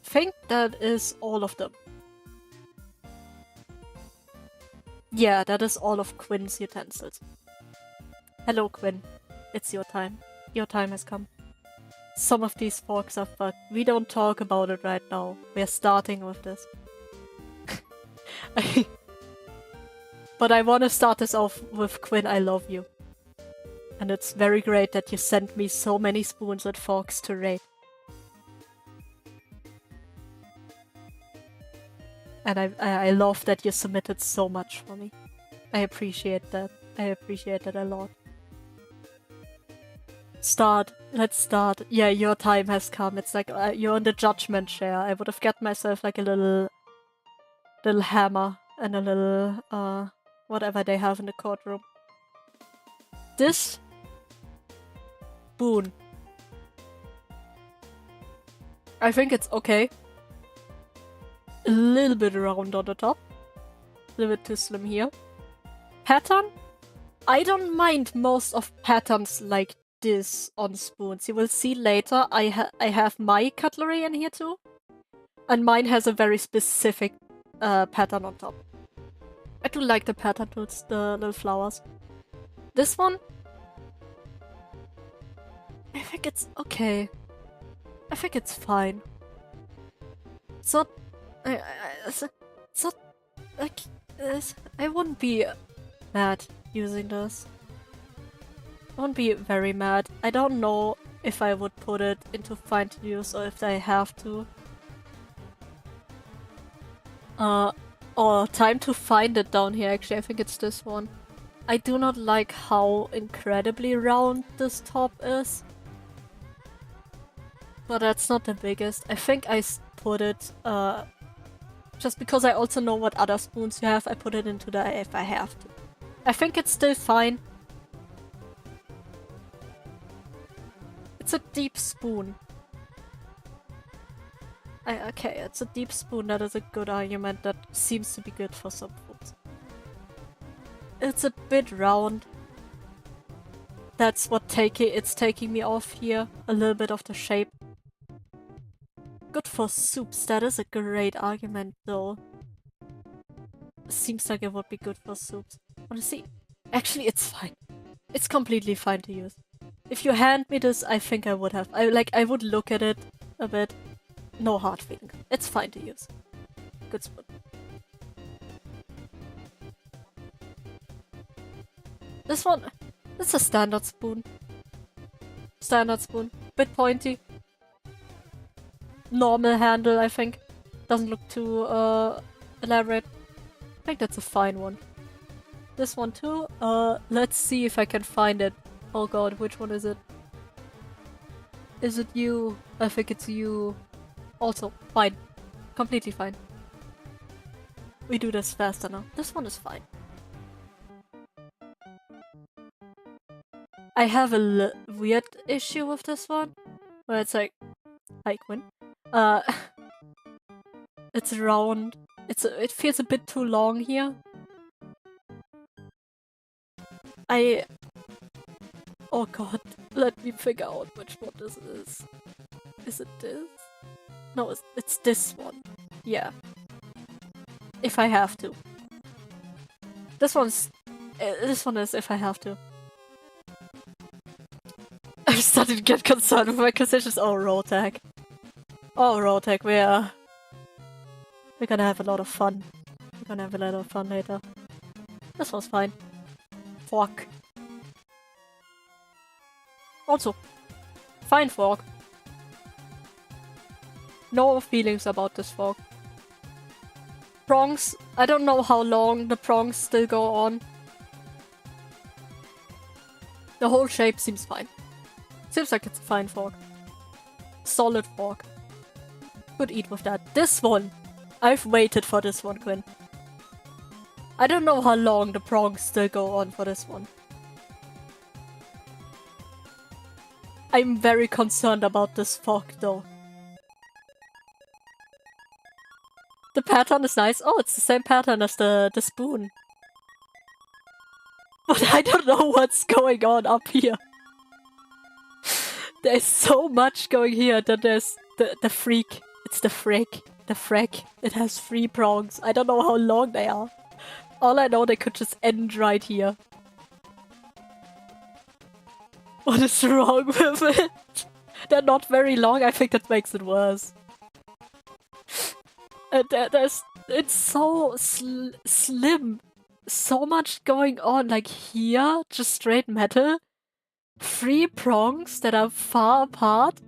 I think that is all of them. Yeah, that is all of Quinn's utensils. Hello, Quinn. It's your time. Your time has come. Some of these forks are fucked. We don't talk about it right now. We're starting with this. But I want to start this off with Quinn, I love you. And it's very great that you sent me so many spoons and forks to rate. And I love that you submitted so much for me. I appreciate that. I appreciate that a lot. Start. Let's start. Yeah, your time has come. It's like you're in the judgment chair. I would have got myself like a little hammer and a little whatever they have in the courtroom. This spoon. I think it's okay. A little bit round on the top. A little bit too slim here. Pattern? I don't mind most of patterns like this on spoons. You will see later I have my cutlery in here too. And mine has a very specific pattern on top. I do like the pattern with the little flowers. This one? I think it's okay. I think it's fine. It's not... it's not... like... I wouldn't be mad using this. I wouldn't be very mad. I don't know if I would put it into find to use or if I have to. Or time to find it down here, actually. I think it's this one. I do not like how incredibly round this top is. But that's not the biggest. I think I put it, just because I also know what other spoons you have, I put it into the if I have to. I think it's still fine. It's a deep spoon. Okay, it's a deep spoon. That is a good argument. That seems to be good for some foods. It's a bit round. That's what it's taking me off here. A little bit of the shape. Good for soups. That is a great argument, though. Seems like it would be good for soups. Honestly, actually, it's fine. It's completely fine to use. If you hand me this, I think I would have. I would look at it a bit. No hard feelings. It's fine to use. Good spoon. This one, it's a standard spoon. Standard spoon. Bit pointy. Normal handle, I think. Doesn't look too elaborate. I think that's a fine one. This one too. Let's see if I can find it. Oh god, which one is it? Is it you? I think it's you. Also, fine. Completely fine. We do this faster now. This one is fine. I have a weird issue with this one. Where it's like... Hi, Quinn. It's round. It feels a bit too long here. Oh god, let me figure out which one this is. Is it this? No, it's this one. Yeah. If I have to. This one is if I have to. I'm starting to get concerned with my positions. Oh, Rotek. Oh, Rotek, we're gonna have a lot of fun. We're gonna have a lot of fun later. This one's fine. Fuck. Also, fine fork. No feelings about this fork. Prongs, I don't know how long the prongs still go on. The whole shape seems fine. Seems like it's a fine fork. Solid fork. Could eat with that. This one! I've waited for this one, Quinn. I don't know how long the prongs still go on for this one. I'm very concerned about this fork though. The pattern is nice. Oh, it's the same pattern as the spoon. But I don't know what's going on up here. There's so much going here that there's the freak. It's the frick. The frack. It has 3 prongs. I don't know how long they are. All I know, they could just end right here. What is wrong with it? They're not very long. I think that makes it worse. It's so slim. So much going on. Like here, just straight metal. 3 prongs that are far apart.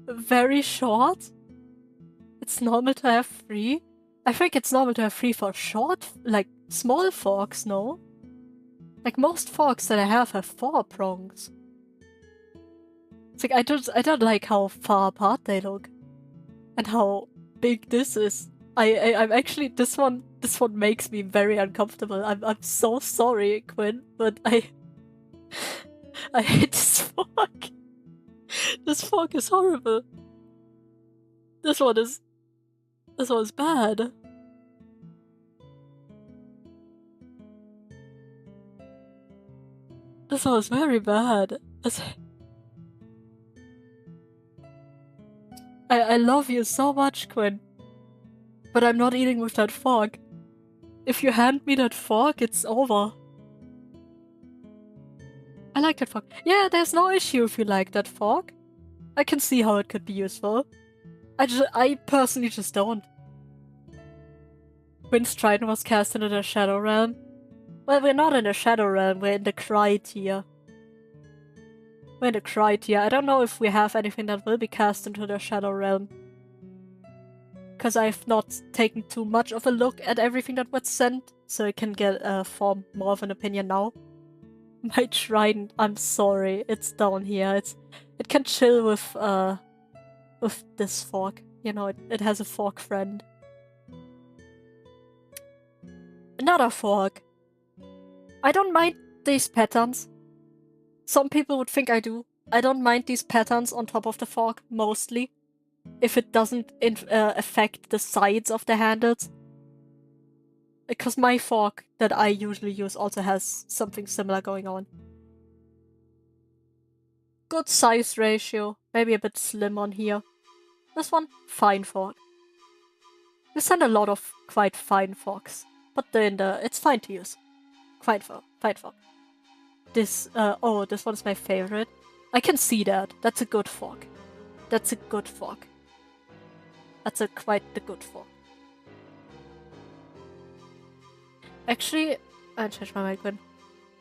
Very short. It's normal to have 3. I think it's normal to have 3 for short, like small forks, no? Like most forks that I have 4 prongs. It's like I don't like how far apart they look. And how big this is. I'm actually this one makes me very uncomfortable. I'm so sorry, Quinn, but I hate this fork. This fork is horrible. This one is bad. This one is very bad. I love you so much, Quinn. But I'm not eating with that fork. If you hand me that fork, it's over. I like that fork. Yeah, there's no issue if you like that fork. I can see how it could be useful. I personally just don't. Quinn's Trident was cast into the Shadow Realm. Well, we're not in the Shadow Realm, we're in the Cry tier. We're in the Cry tier. I don't know if we have anything that will be cast into the Shadow Realm. Because I've not taken too much of a look at everything that was sent, so I can get form more of an opinion now. My Trident, I'm sorry, it's down here. It can chill with this fork. You know, it has a fork friend. Another fork. I don't mind these patterns. Some people would think I do. I don't mind these patterns on top of the fork, mostly. If it doesn't affect the sides of the handles. Because my fork that I usually use also has something similar going on. Good size ratio. Maybe a bit slim on here. This one, fine fork. We send a lot of quite fine forks. But it's fine to use. Fine fork. This, oh, this one is my favorite. I can see that. That's a good fork. That's a good fork. That's quite the good fork. Actually, I changed my mind, Quinn.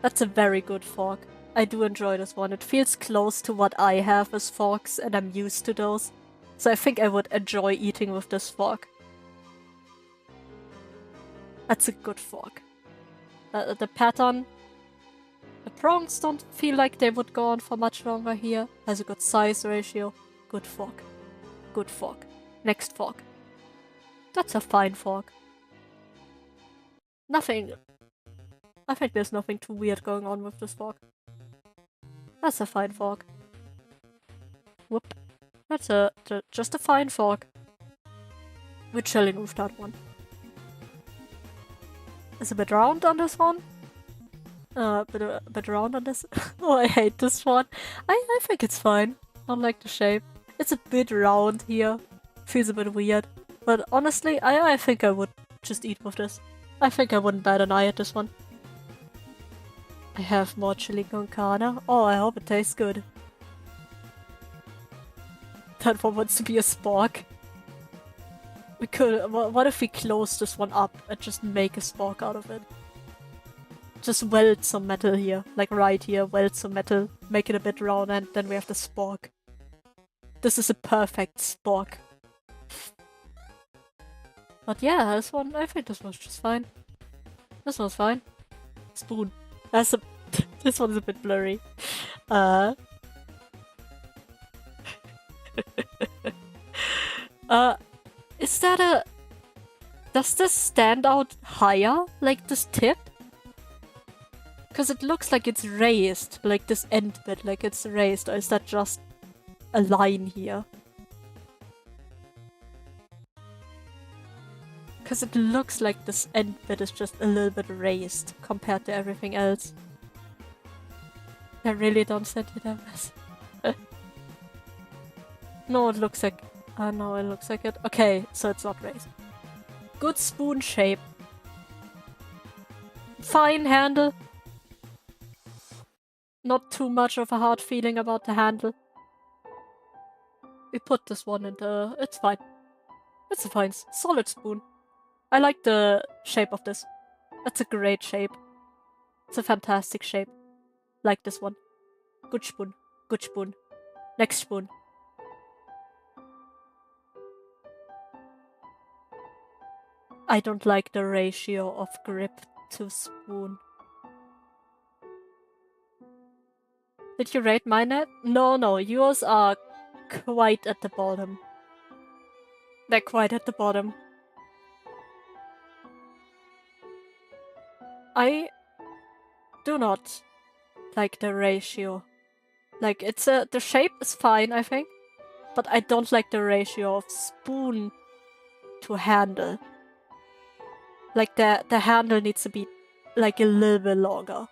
That's a very good fork. I do enjoy this one. It feels close to what I have as forks, and I'm used to those. So I think I would enjoy eating with this fork. That's a good fork. The pattern... The prongs don't feel like they would go on for much longer here. Has a good size ratio. Good fork. Good fork. Next fork. That's a fine fork. Nothing... I think there's nothing too weird going on with this fork. That's a fine fork. Whoop. That's just a fine fork. We're chilling with that one. It's a bit round on this one. A bit round on this. Oh, I hate this one. I think it's fine. I don't like the shape. It's a bit round here. Feels a bit weird. But honestly, I think I would just eat with this. I think I wouldn't bat an eye at this one. I have more chili con carne. Oh, I hope it tastes good. That one wants to be a spork. We could... What if we close this one up and just make a spork out of it? just weld some metal here, like right here, weld some metal, make it a bit round, and then we have the spork. This is a perfect spork. But yeah, this one, I think this was just fine. This one's fine. Spoon. That's a this one's a bit blurry. Is that a... Does this stand out higher, like this tip? Because it looks like it's raised, like this end bit, like it's raised, or is that just a line here? Because it looks like this end bit is just a little bit raised compared to everything else. I really don't send you that mess. No, it looks like... no, it looks like it. Okay, so it's not raised. Good spoon shape. Fine handle. Not too much of a hard feeling about the handle. We put this one into... It's fine. It's a fine, solid spoon. I like the shape of this. That's a great shape. It's a fantastic shape. Like this one. Good spoon. Good spoon. Next spoon. I don't like the ratio of grip to spoon. Did you rate mine at? No, yours are quite at the bottom. They're quite at the bottom. I do not like the ratio. Like, it's the shape is fine, I think. But I don't like the ratio of spoon to handle. Like, the handle needs to be, like, a little bit longer.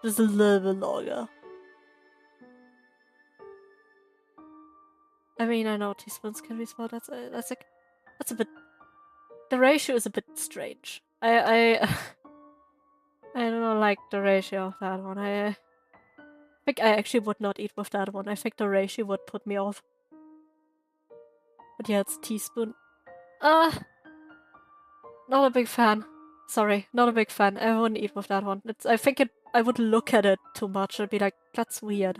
Just a little bit longer. I mean, I know teaspoons can be small. That's a bit... The ratio is a bit strange. I don't like the ratio of that one. I think I actually would not eat with that one. I think the ratio would put me off. But yeah, it's teaspoon. Not a big fan. Sorry, not a big fan. I wouldn't eat with that one. I think I would look at it too much and be like, that's weird.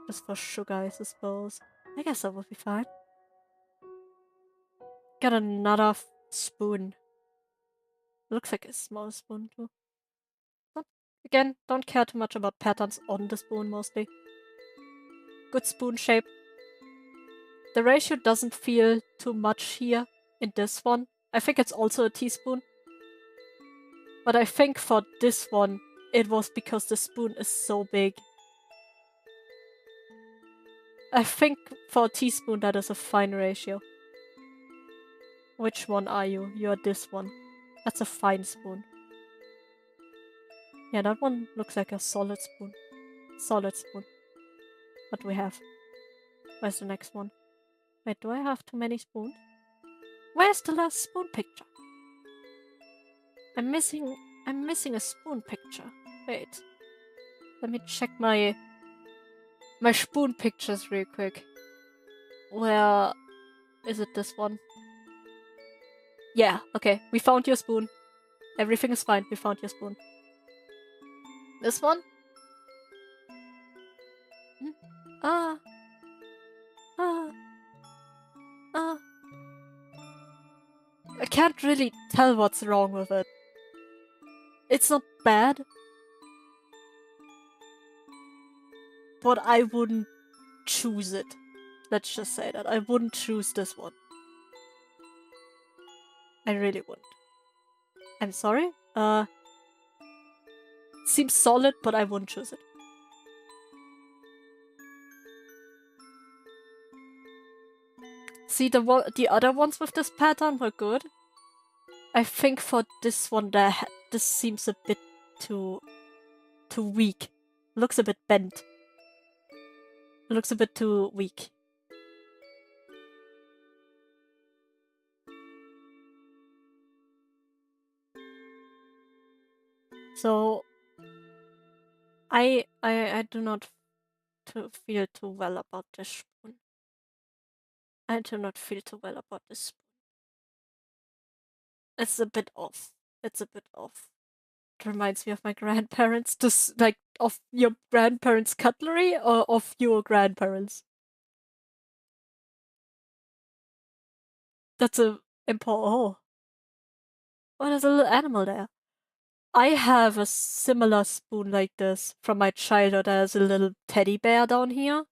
Just for sugar, I suppose. I guess that would be fine. Got another spoon. Looks like a small spoon too. Again, don't care too much about patterns on the spoon mostly. Good spoon shape. The ratio doesn't feel too much here in this one. I think it's also a teaspoon. But I think for this one, it was because the spoon is so big. I think for a teaspoon that is a fine ratio. Which one are you? You're this one. That's a fine spoon. Yeah, that one looks like a solid spoon. Solid spoon. What do we have? Where's the next one? Wait, do I have too many spoons? Where's the last spoon picture? I'm missing a spoon picture. Wait. Let me check my spoon pictures real quick. Where is it, this one? Yeah, okay. We found your spoon. Everything is fine. We found your spoon. This one? Ah. I can't really tell what's wrong with it. It's not bad. But I wouldn't choose it. Let's just say that. I wouldn't choose this one. I really wouldn't. I'm sorry? Seems solid, but I wouldn't choose it. See, the other ones with this pattern were good. I think for this one, this seems a bit too weak. Looks a bit bent. Looks a bit too weak. So I do not feel too well about this spoon. I do not feel too well about this spoon. It's a bit off. It's a bit off. reminds me of my grandparents. Just like of your grandparents' cutlery or of your grandparents? That's a important. Oh, there's a little animal there. I have a similar spoon like this from my childhood. There's a little teddy bear down here.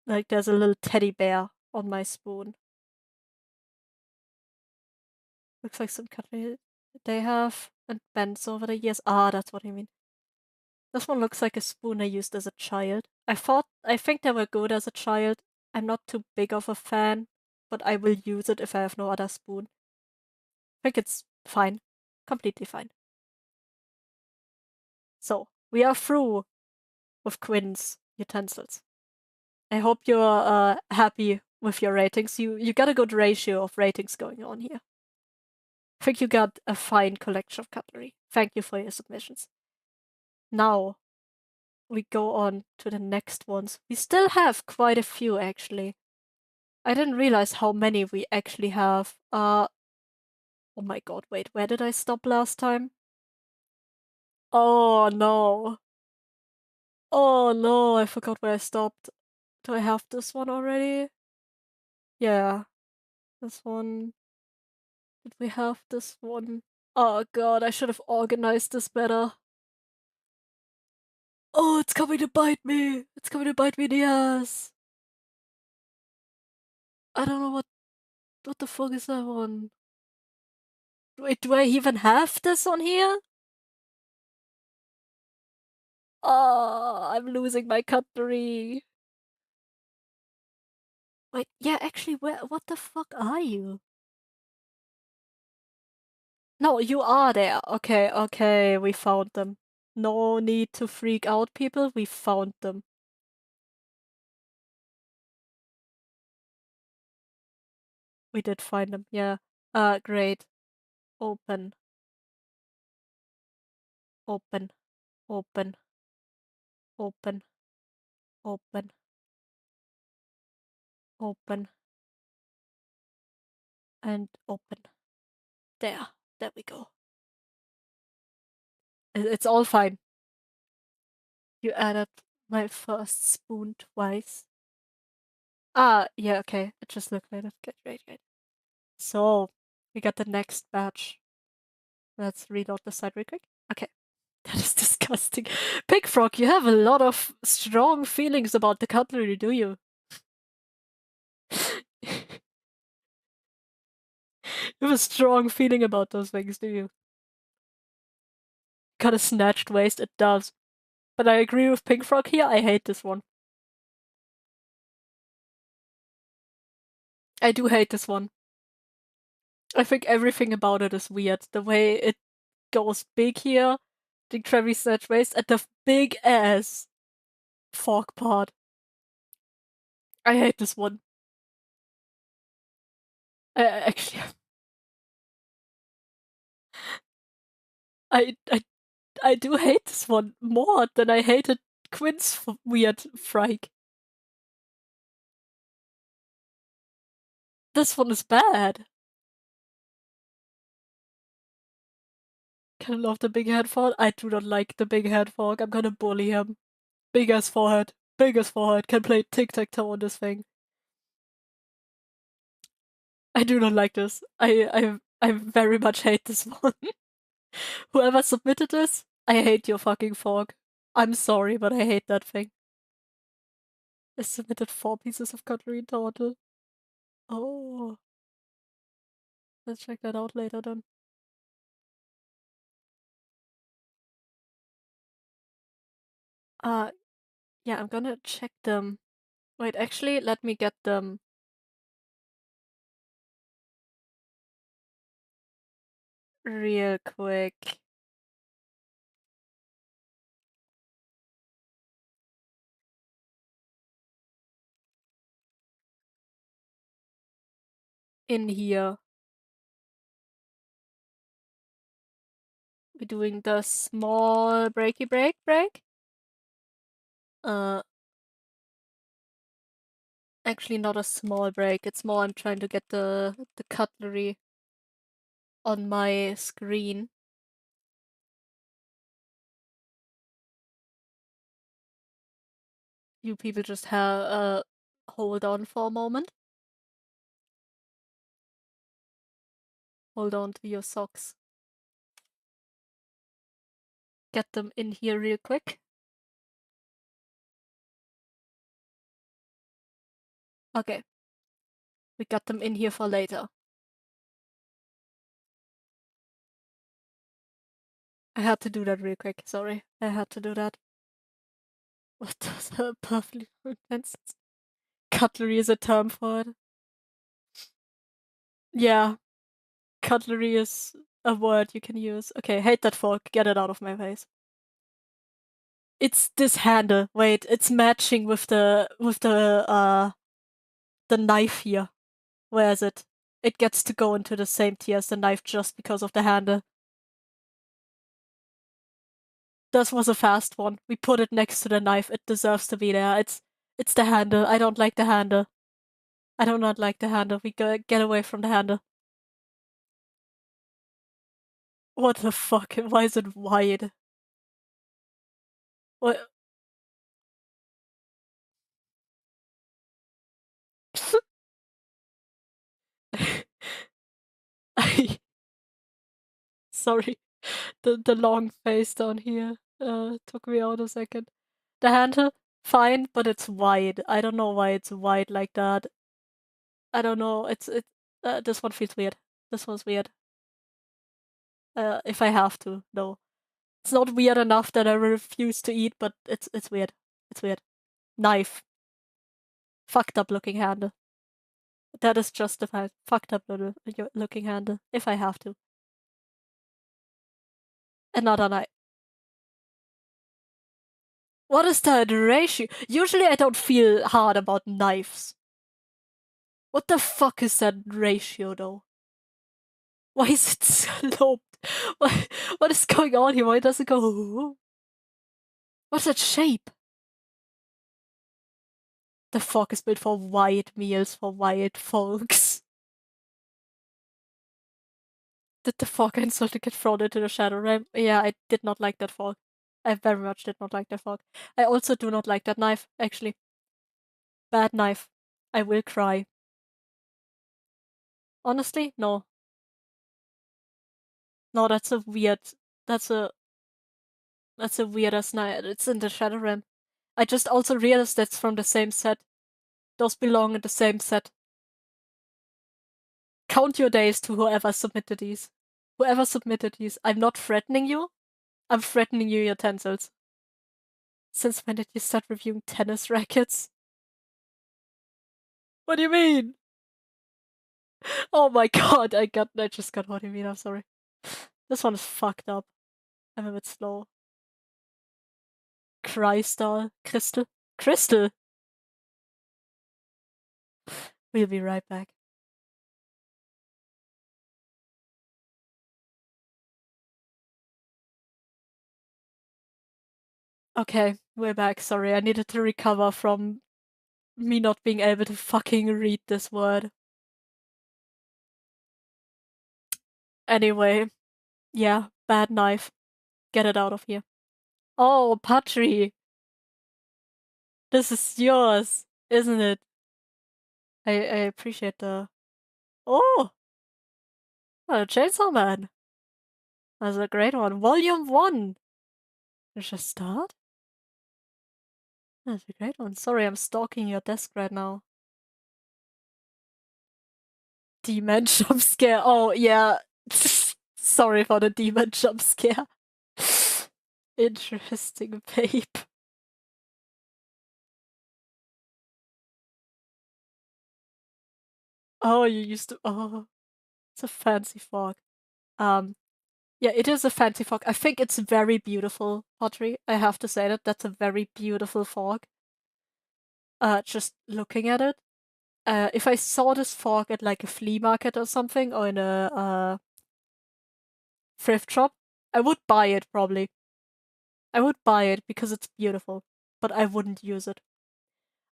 Like there's a little teddy bear on my spoon. Looks like some cutlery they have and bends over the years. Ah, that's what I mean. This one looks like a spoon I used as a child. I think they were good as a child. I'm not too big of a fan, but I will use it if I have no other spoon. I think it's fine. Completely fine. So, we are through with Quinn's utensils. I hope you're happy with your ratings. You got a good ratio of ratings going on here. I think you got a fine collection of cutlery. Thank you for your submissions. Now, we go on to the next ones. We still have quite a few, actually. I didn't realize how many we actually have. Oh my god, wait, where did I stop last time? Oh no. Oh no, I forgot where I stopped. Do I have this one already? Yeah, this one. Did we have this one? Oh god, I should have organized this better. Oh, it's coming to bite me! It's coming to bite me in the ass! I don't know what the fuck is that one? Wait, do I even have this on here? Oh, I'm losing my cutlery. Wait, yeah, actually, what the fuck are you? No, you are there. Okay, okay, we found them. No need to freak out, people. We found them. We did find them, yeah. Great. Open. Open. Open. Open. Open. Open. And open. There. There we go. It's all fine. You added my first spoon twice. Ah, yeah, okay. It just looked like it. Good, great, great. So, we got the next batch. Let's reload the site real quick. Okay. That is disgusting. Pig Frog, you have a lot of strong feelings about the cutlery, do you? You have a strong feeling about those things, do you? Got a snatched waist, it does. But I agree with Pink Frog here, I hate this one. I do hate this one. I think everything about it is weird. The way it goes big here, the Travis snatched waist, and the big ass fork part. I hate this one. Actually, I, I, I do hate this one more than I hated Quinn's weird frike. This one is bad. Can love the big head fork. I do not like the big head fork. I'm gonna bully him. Big ass forehead. Big ass forehead. Can play tic-tac-toe on this thing. I do not like this. I very much hate this one. Whoever submitted this, I hate your fucking fork. I'm sorry, but I hate that thing. I submitted 4 pieces of cutlery in total. Oh. Let's check that out later then. Uh, yeah, I'm gonna check them. Wait, actually, let me get them real quick. In here. We're doing the small breaky break. Uh, actually not a small break. It's more I'm trying to get the cutlery on my screen. you people just hold on for a moment. Hold on to your socks. Get them in here real quick. Okay. We got them in here for later. I had to do that real quick, sorry. I had to do that. What does a perfectly utensils? Cutlery is a term for it. Yeah, cutlery is a word you can use. Okay, hate that fork. Get it out of my face. It's this handle. Wait, it's matching with the knife here. Where is it? It gets to go into the same tier as the knife just because of the handle. This was a fast one. We put it next to the knife. It deserves to be there. It's the handle. I don't like the handle. I do not like the handle. We go get away from the handle. What the fuck? Why is it wide? What? Sorry, the long face down here took me out a second. The handle, fine, but it's wide. I don't know why it's wide like that. I don't know. This one feels weird. This one's weird. If I have to, no. It's not weird enough that I refuse to eat, but it's weird. It's weird. Knife. Fucked up looking handle. That is justified. Fucked up looking handle. If I have to. Another knife. What is that ratio? Usually I don't feel hard about knives. What the fuck is that ratio though? Why is it sloped? What is going on here? Why does it go? What's that shape? The fork is built for wide meals for wide folks. Did the fork instantly get thrown into the shadow realm? Yeah, I did not like that fork. I very much did not like that fork. I also do not like that knife, actually. Bad knife. I will cry. Honestly, no. No, that's a weird. That's a weird ass knife. It's in the shadow realm. I just also realized that's from the same set. Those belong in the same set. Count your days to whoever submitted these. Whoever submitted these. I'm not threatening you. I'm threatening you, utensils. Since when did you start reviewing tennis rackets? What do you mean? Oh my god, I just got what you mean, I'm sorry. This one is fucked up. I'm a bit slow. Crystal. Crystal? Crystal! We'll be right back. Okay, we're back. Sorry, I needed to recover from me not being able to fucking read this word. Anyway, yeah, bad knife. Get it out of here. Oh, Patri! This is yours, isn't it? I appreciate the... Oh! Chainsaw Man! That's a great one. Volume 1! Did you start? That's a great one. Sorry, I'm stalking your desk right now. Demon jump scare. Oh, yeah. Sorry for the demon jump scare. Interesting, babe. Oh, you used to. Oh, it's a fancy fog. Um, yeah, it is a fancy fog. I think it's very beautiful, pottery. I have to say that that's a very beautiful fog. Just looking at it. If I saw this fog at like a flea market or something, or in a thrift shop, I would buy it probably. I would buy it because it's beautiful, but I wouldn't use it.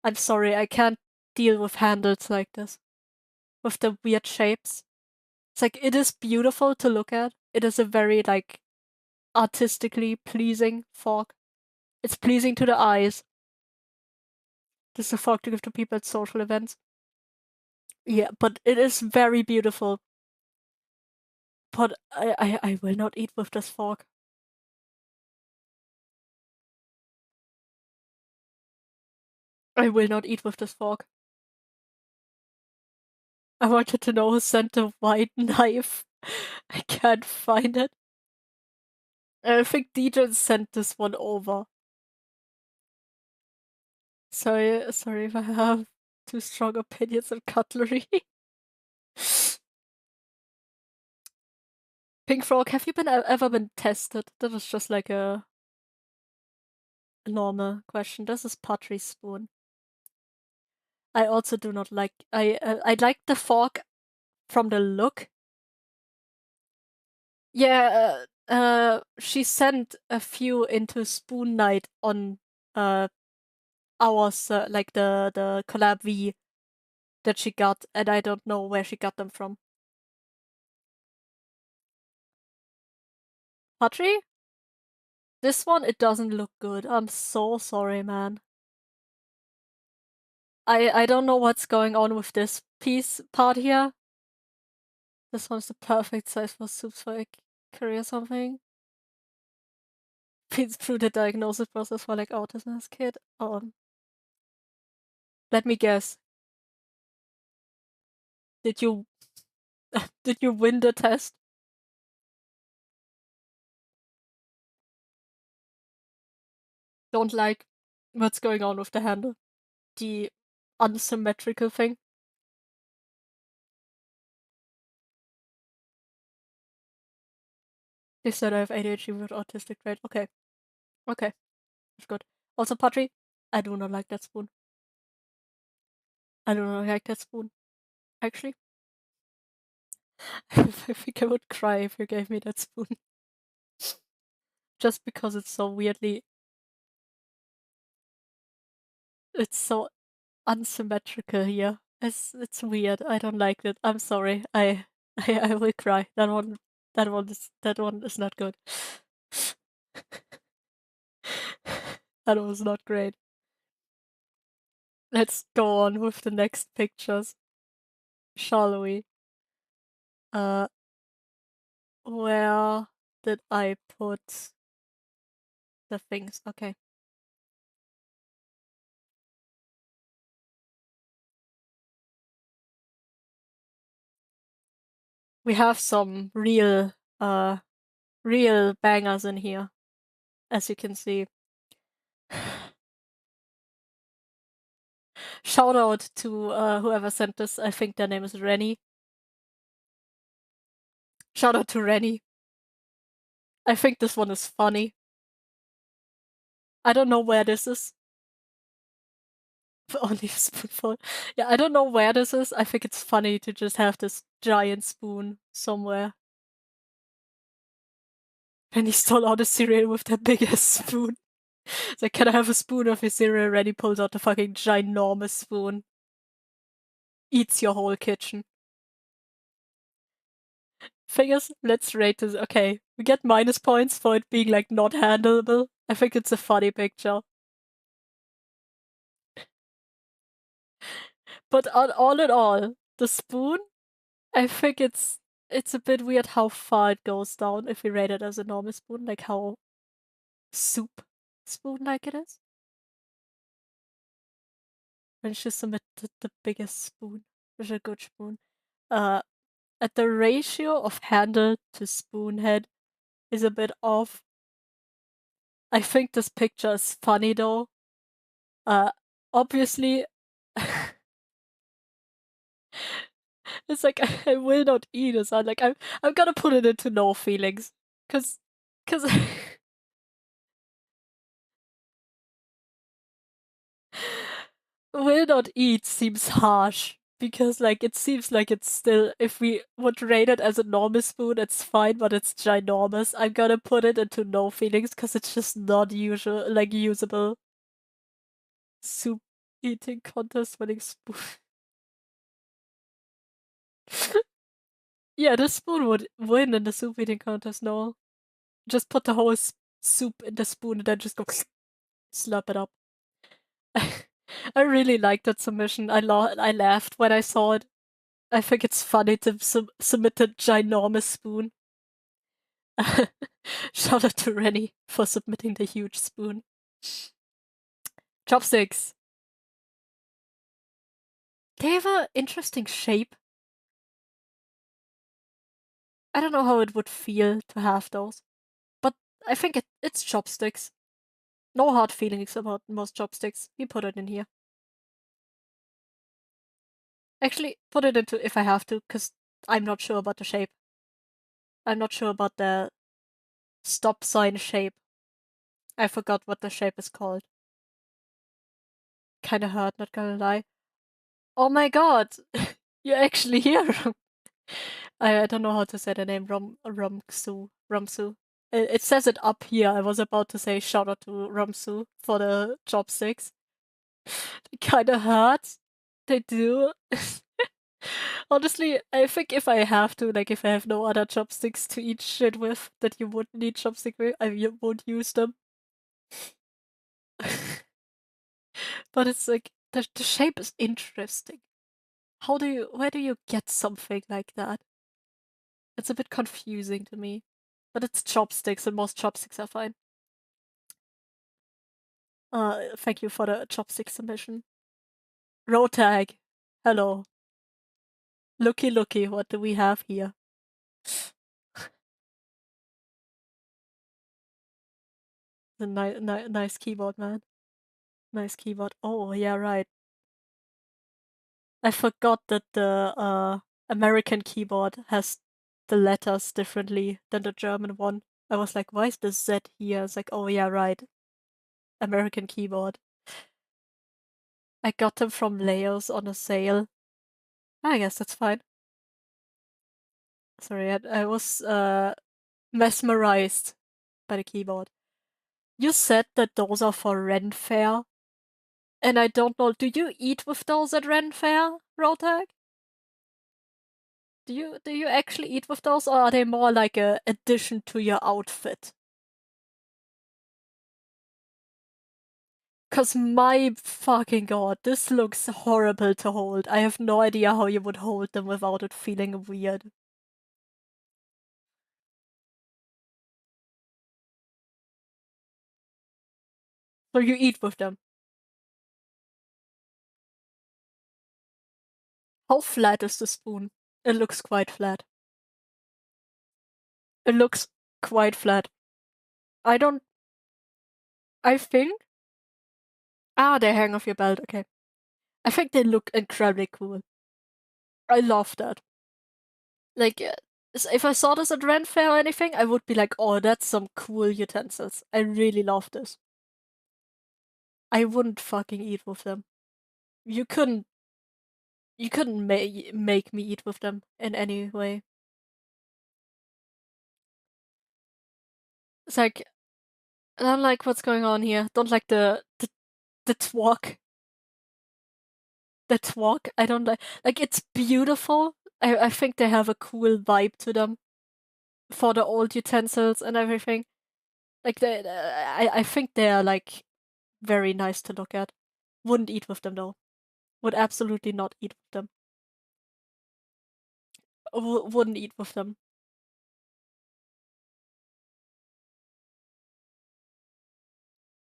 I'm sorry, I can't deal with handles like this. With the weird shapes. It's like, it is beautiful to look at. It is a very, like, artistically pleasing fork. It's pleasing to the eyes. This is a fork to give to people at social events. Yeah, but it is very beautiful. But I will not eat with this fork. I will not eat with this fork. I wanted to know who sent the white knife. I can't find it. I think DJ sent this one over. Sorry if I have too strong opinions on cutlery. Pink Frog, have you ever been tested? That was just like a normal question. This is pottery spoon. I also do not like. I like the fork from the look. Yeah, she sent a few into Spoonnight on ours, like the collab V that she got, and I don't know where she got them from. Pottery? This one, it doesn't look good. I'm so sorry, man. I don't know what's going on with this piece part here. This one's the perfect size for soups for a curry or something. Been through the diagnosis process for like autism as a kid. Let me guess. Did you did you win the test? Don't like what's going on with the handle. The unsymmetrical thing. They said I have ADHD with autistic trait. Okay. Okay. That's good. Also, pottery. I do not like that spoon. I do not like that spoon. Actually. I think I would cry if you gave me that spoon. Just because it's so weirdly. It's so unsymmetrical here. It's weird. I don't like it. I'm sorry. I will cry. That one is not good. That was not great. Let's go on with the next pictures, shall we? Where did I put the things? Okay. We have some real bangers in here, as you can see. Shout out to whoever sent this. I think their name is Rennie. Shout out to Rennie. I think this one is funny. I don't know where this is. Only a spoonful. Yeah, I don't know where this is. I think it's funny to just have this giant spoon somewhere. And he stole out the cereal with the biggest spoon. It's like, can I have a spoon of your cereal? Rennie pulls out the fucking ginormous spoon. Eats your whole kitchen. Figures, let's rate this. Okay, we get minus points for it being like not handleable. I think it's a funny picture. But all in all, the spoon, I think it's a bit weird how far it goes down if we rate it as a normal spoon, like how soup spoon like it is. And she submitted the biggest spoon, which is a good spoon. At the ratio of handle to spoon head is a bit off. I think this picture is funny though. Obviously, it's like I will not eat this. I'm gonna put it into no feelings, cause will not eat seems harsh. Because like it seems like it's still, if we would rate it as a normal spoon, it's fine, but it's ginormous. I'm gonna put it into no feelings because it's just not usual, like usable. Soup eating contest winning spoon. Yeah, this spoon would win in the soup eating contest. No, just put the whole soup in the spoon and then just go slurp it up. I really liked that submission. I laughed when I saw it. I think it's funny to submit a ginormous spoon. Shout out to Rennie for submitting the huge spoon. Chopsticks. They have an interesting shape. I don't know how it would feel to have those, but I think it's chopsticks. No hard feelings about most chopsticks. We put it in here. Actually, put it into if I have to, because I'm not sure about the shape. I'm not sure about the stop sign shape. I forgot what the shape is called. Kinda hurt, not gonna lie. Oh my god! You're actually here! I don't know how to say the name. Romsu. Romsu. It says it up here. I was about to say shout out to Romsu for the chopsticks. They kinda hurt. They do. Honestly, I think if I have to, like if I have no other chopsticks to eat shit with that you wouldn't need chopstick with, I won't use them. But it's like the shape is interesting. Where do you get something like that? It's a bit confusing to me. But it's chopsticks and most chopsticks are fine. Thank you for the chopstick submission. Road tag. Hello. Looky, what do we have here? The nice keyboard, man. Nice keyboard. Oh, yeah, right. I forgot that the American keyboard has the letters differently than the German one. I was like, why is the Z here? It's like, oh yeah, right. American keyboard. I got them from Laos on a sale. I guess that's fine. Sorry, I was mesmerized by the keyboard. You said that those are for Ren Fair, and I don't know. Do you eat with those at Ren Fair, Rotag? Do you actually eat with those, or are they more like a addition to your outfit? Cause my fucking god, this looks horrible to hold. I have no idea how you would hold them without it feeling weird. So you eat with them. How flat is the spoon? It looks quite flat. It looks quite flat. I don't. I think. Ah, they hang off your belt. Okay. I think they look incredibly cool. I love that. Like, if I saw this at Ren Fair or anything, I would be like, oh, that's some cool utensils. I really love this. I wouldn't fucking eat with them. You couldn't. You couldn't make me eat with them in any way. It's like, I don't like what's going on here. Don't like the twalk. The twalk. I don't like it's beautiful. I think they have a cool vibe to them for the old utensils and everything. Like I think they are like very nice to look at. Wouldn't eat with them though. Would absolutely not eat with them. Wouldn't eat with them.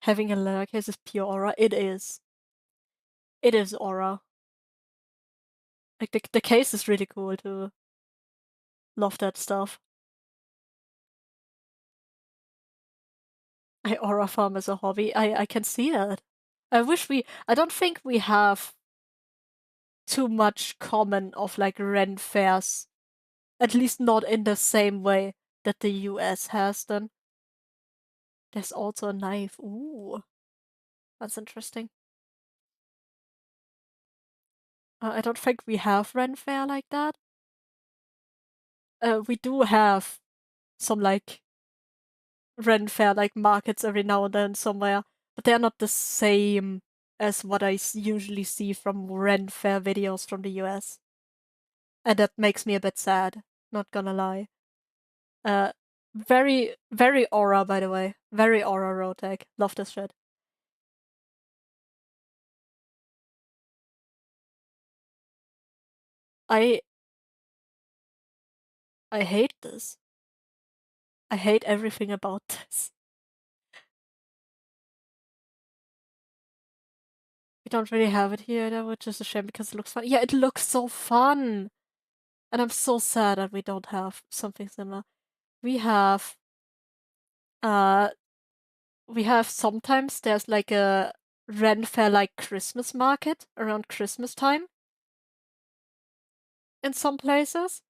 Having a leather case is pure aura. It is. It is aura. Like the case is really cool too. Love that stuff. I aura farm as a hobby. I can see that. I don't think we have too much common of like Ren fairs. At least not in the same way that the US has then. There's also a knife. Ooh. That's interesting. I don't think we have Ren fair like that. We do have some like Ren fair like markets every now and then somewhere, but they're not the same as what I usually see from Ren fair videos from the US. And that makes me a bit sad, not gonna lie. Uh, very aura, by the way. Very aura Rotec. Love this shit. I hate this. I hate everything about this. We don't really have it here, that which is a shame because it looks fun. Yeah, it looks so fun! And I'm so sad that we don't have something similar. We have, uh, sometimes there's like a Ren Fair like Christmas market around Christmas time in some places.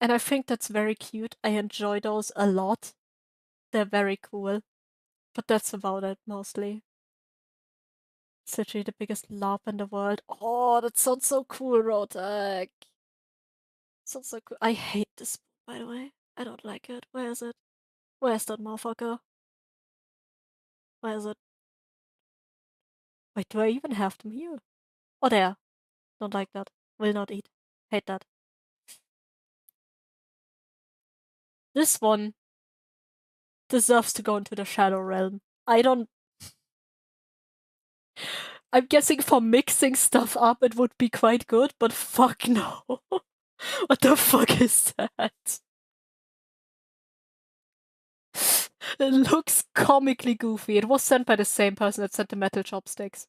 And I think that's very cute. I enjoy those a lot. They're very cool. But that's about it mostly. It's literally the biggest LARP in the world. Oh, that sounds so cool, Rotek. Sounds so cool. I hate this, by the way. I don't like it. Where is it? Where's that motherfucker? Where is it? Wait, do I even have them here? Oh, there. Don't like that. Will not eat. Hate that. This one deserves to go into the Shadow Realm. I don't. I'm guessing for mixing stuff up it would be quite good, but fuck no. What the fuck is that? It looks comically goofy. It was sent by the same person that sent the metal chopsticks.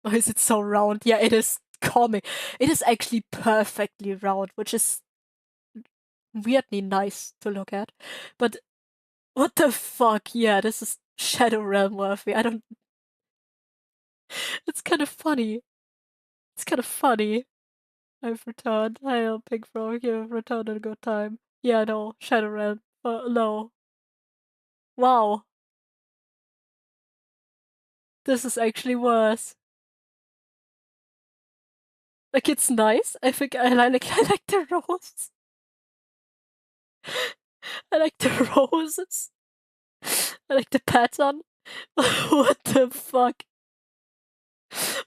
Why is it so round? Yeah, it is comic. It is actually perfectly round, which is weirdly nice to look at. But what the fuck? Yeah, this is Shadow Realm worthy. I don't. It's kind of funny. It's kind of funny. I've returned. Hi, Pink Frog. You've returned at a good time. Yeah, no. Shadow Realm. No. Wow. This is actually worse. Like, it's nice. I think I like the rose. I like the roses. I like the pattern. What the fuck?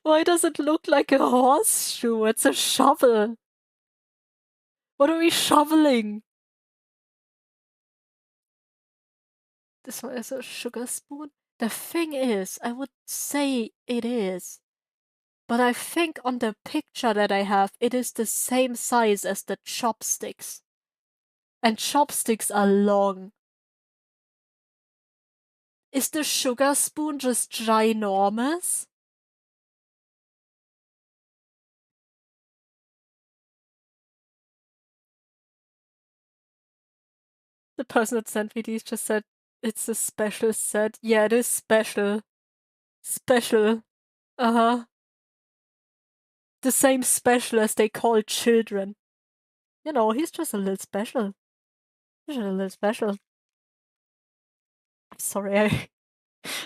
Why does it look like a horseshoe? It's a shovel. What are we shoveling? This one is a sugar spoon? The thing is, I would say it is. But I think on the picture that I have, it is the same size as the chopsticks. And chopsticks are long. Is the sugar spoon just ginormous? The person that sent me these just said it's a special set. Yeah, it is special. Special. Uh-huh. The same special as they call children. You know, he's just a little special. He's just a little special. I'm sorry,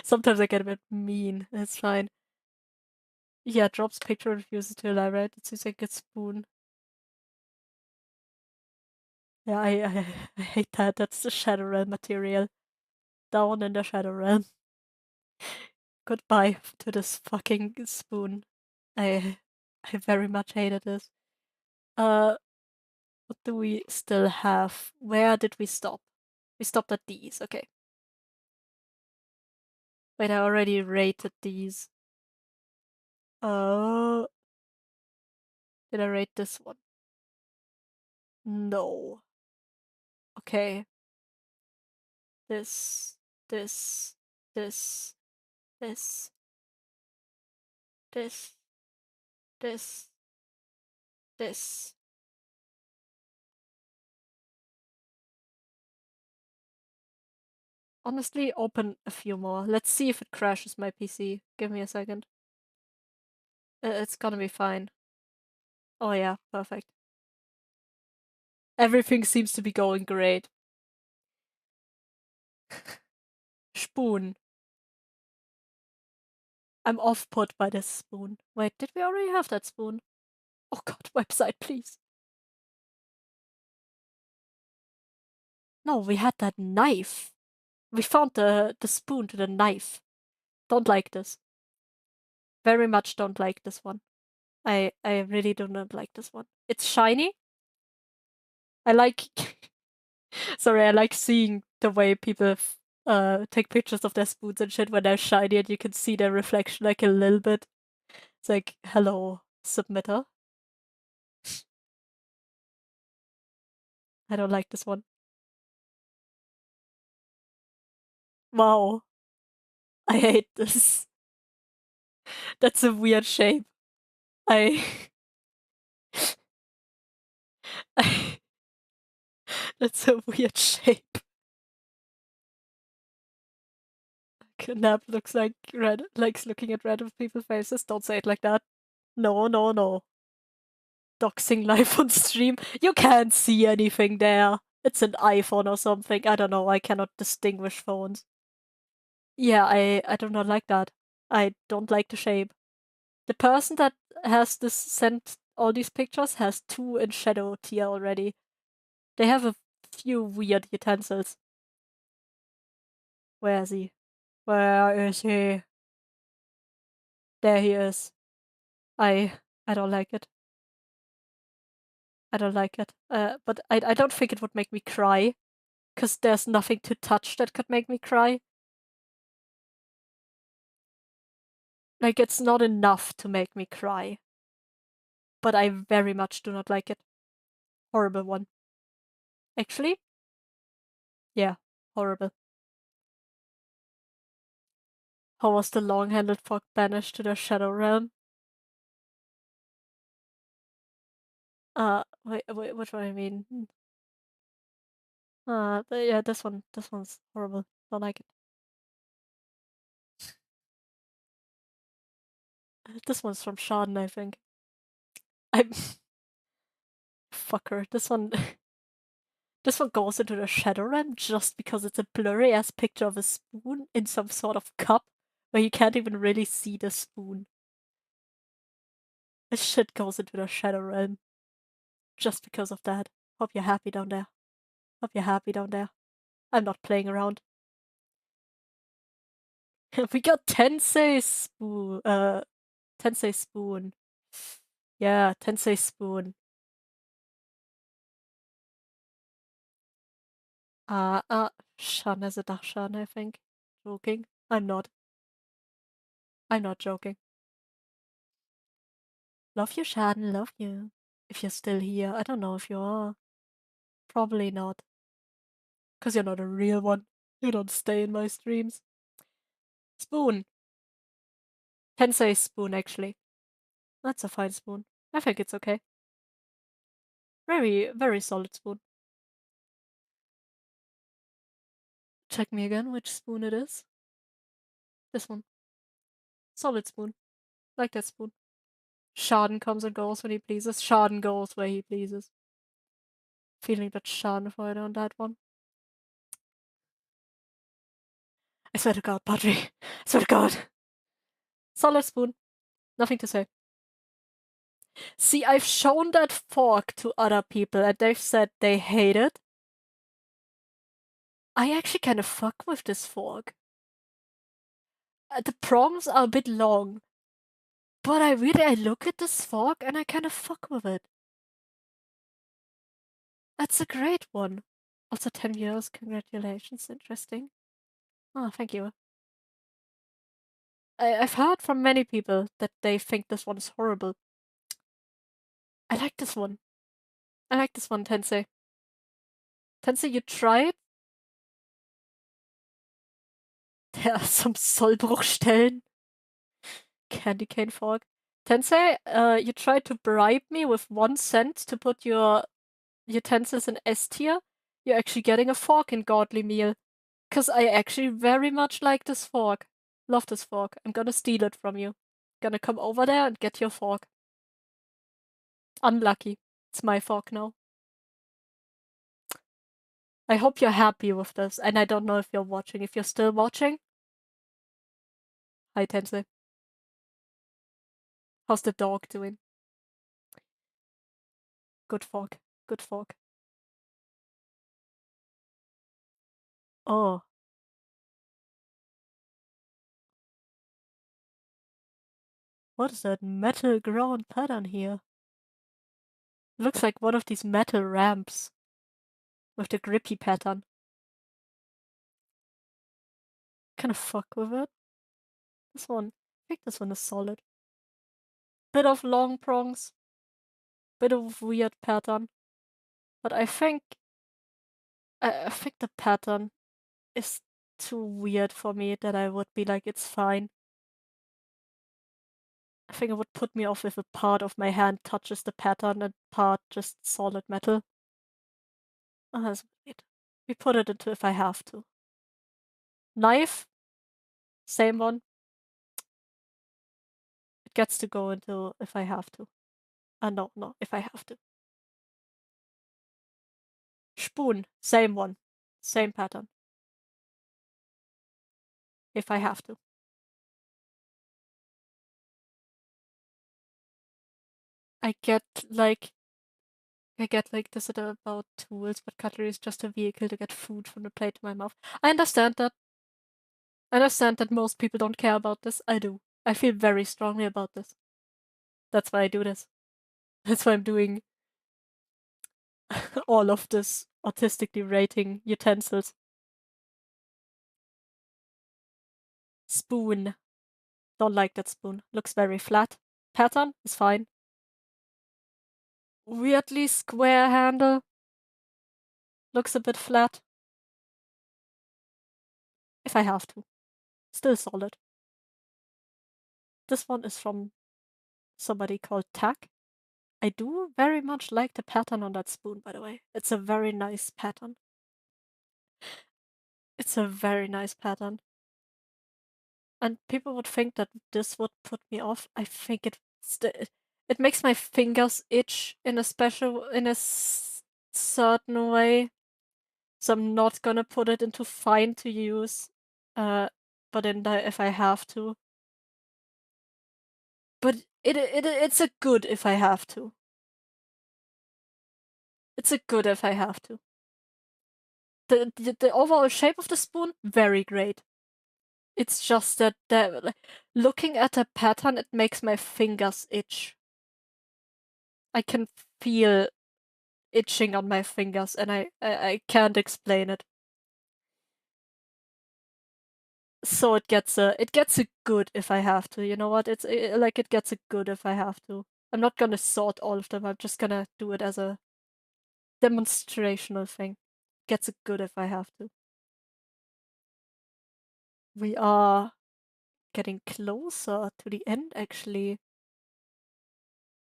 sometimes I get a bit mean. It's fine. Yeah, drops picture refuses to elaborate. It's just like a spoon. Yeah, I hate that. That's the Shadow Realm material. Down in the Shadow Realm. Goodbye to this fucking spoon. I very much hated this. What do we still have? Where did we stop? We stopped at these, okay. Wait, I already rated these. Oh. Did I rate this one? No. Okay. This, this, this, this, this, this, this. Honestly, open a few more. Let's see if it crashes my PC. Give me a second. It's gonna be fine. Oh yeah, perfect. Everything seems to be going great. Spoon. I'm off-put by this spoon. Wait, did we already have that spoon? Oh god, website, please. No, we had that knife. We found the spoon to the knife. Don't like this. Very much don't like this one. I really do not like this one. It's shiny. I like sorry, I like seeing the way people take pictures of their spoons and shit when they're shiny and you can see their reflection like a little bit. It's like, hello, submitter. I don't like this one. Wow. I hate this. That's a weird shape. I... I... That's a weird shape. Nap looks like likes looking at random people's faces. Don't say it like that. No, no, no. Doxing live on stream. You can't see anything there. It's an iPhone or something. I don't know. I cannot distinguish phones. Yeah, I do not like that. I don't like the shape. The person that has this sent all these pictures has 2 in shadow tier already. They have a few weird utensils. Where is he? Where is he? There he is. I don't like it. I don't like it. But I don't think it would make me cry, because there's nothing to touch that could make me cry. Like, it's not enough to make me cry. But I very much do not like it. Horrible one. Actually, yeah, horrible. How was the long-handled fork banished to the Shadow Realm? Wait, what do I mean? Yeah, this one's horrible. Don't like it. This one's from Schaden, I think. I'm fucker. This one, this one goes into the Shadow Realm just because it's a blurry ass picture of a spoon in some sort of cup where you can't even really see the spoon. This shit goes into the Shadow Realm just because of that. Hope you're happy down there. Hope you're happy down there. I'm not playing around. We got Tensei Spoon. Tensei Spoon. Yeah, Tensei Spoon. Shan has a Darshan, I think. Joking. I'm not. I'm not joking. Love you, Shan. Love you. If you're still here. I don't know if you are. Probably not. Because you're not a real one. You don't stay in my streams. Spoon. Tensei Spoon, actually. That's a fine spoon. I think it's okay. Very, very solid spoon. Check me again which spoon it is. This one. Solid spoon. Like that spoon. Schaden comes and goes when he pleases. Schaden goes where he pleases. Feeling that Schadenfreude on that one. I swear to God, Padre. I swear to God. Solid spoon. Nothing to say. See, I've shown that fork to other people and they've said they hate it. I actually kind of fuck with this fork. The prongs are a bit long. But I look at this fork and I kind of fuck with it. That's a great one. Also 10 years, congratulations, interesting. Oh, thank you. I've heard from many people that they think this one is horrible. I like this one. I like this one, Tensei. Tensei, you tried? There are some Sollbruchstellen. Candy cane fork. Tensei, you tried to bribe me with 1 cent to put your utensils in S tier. You're actually getting a fork in Godly Meal. Because I actually very much like this fork. Love this fork. I'm gonna steal it from you. Gonna come over there and get your fork. Unlucky. It's my fork now. I hope you're happy with this, and I don't know if you're watching. If you're still watching, hi Tensei. How's the dog doing? Good fork. Good fork. Oh. What is that metal ground pattern here? Looks like one of these metal ramps with the grippy pattern. Kind of fuck with it. This one, I think this one is solid. Bit of long prongs, bit of weird pattern, but I think I think the pattern is too weird for me that I would be like, it's fine. I think it would put me off if a part of my hand touches the pattern and part just solid metal. Oh, that's weird. We put it into if I have to. Knife, same one. It gets to go into if I have to. No, if I have to. Spoon, same one. Same pattern. If I have to. I get like this is about tools, but cutlery is just a vehicle to get food from the plate to my mouth. I understand that. I understand that most people don't care about this. I do. I feel very strongly about this. That's why I do this. That's why I'm doing all of this autistically rating utensils. Spoon. Don't like that spoon. Looks very flat. Pattern is fine. Weirdly square handle. Looks a bit flat. If I have to. Still solid. This one is from somebody called Tack. I do very much like the pattern on that spoon, by the way. It's a very nice pattern. It's a very nice pattern. And people would think that this would put me off. I think it makes my fingers itch in a certain way. So I'm not gonna put it into fine to use. But if I have to. But it's a good if I have to. It's a good if I have to. The overall shape of the spoon, very great. It's just that looking at a pattern, it makes my fingers itch. I can feel itching on my fingers, and I can't explain it. So it gets a good if I have to. You know what? It gets a good if I have to. I'm not gonna sort all of them. I'm just gonna do it as a demonstrational thing. Gets a good if I have to. We are getting closer to the end, actually.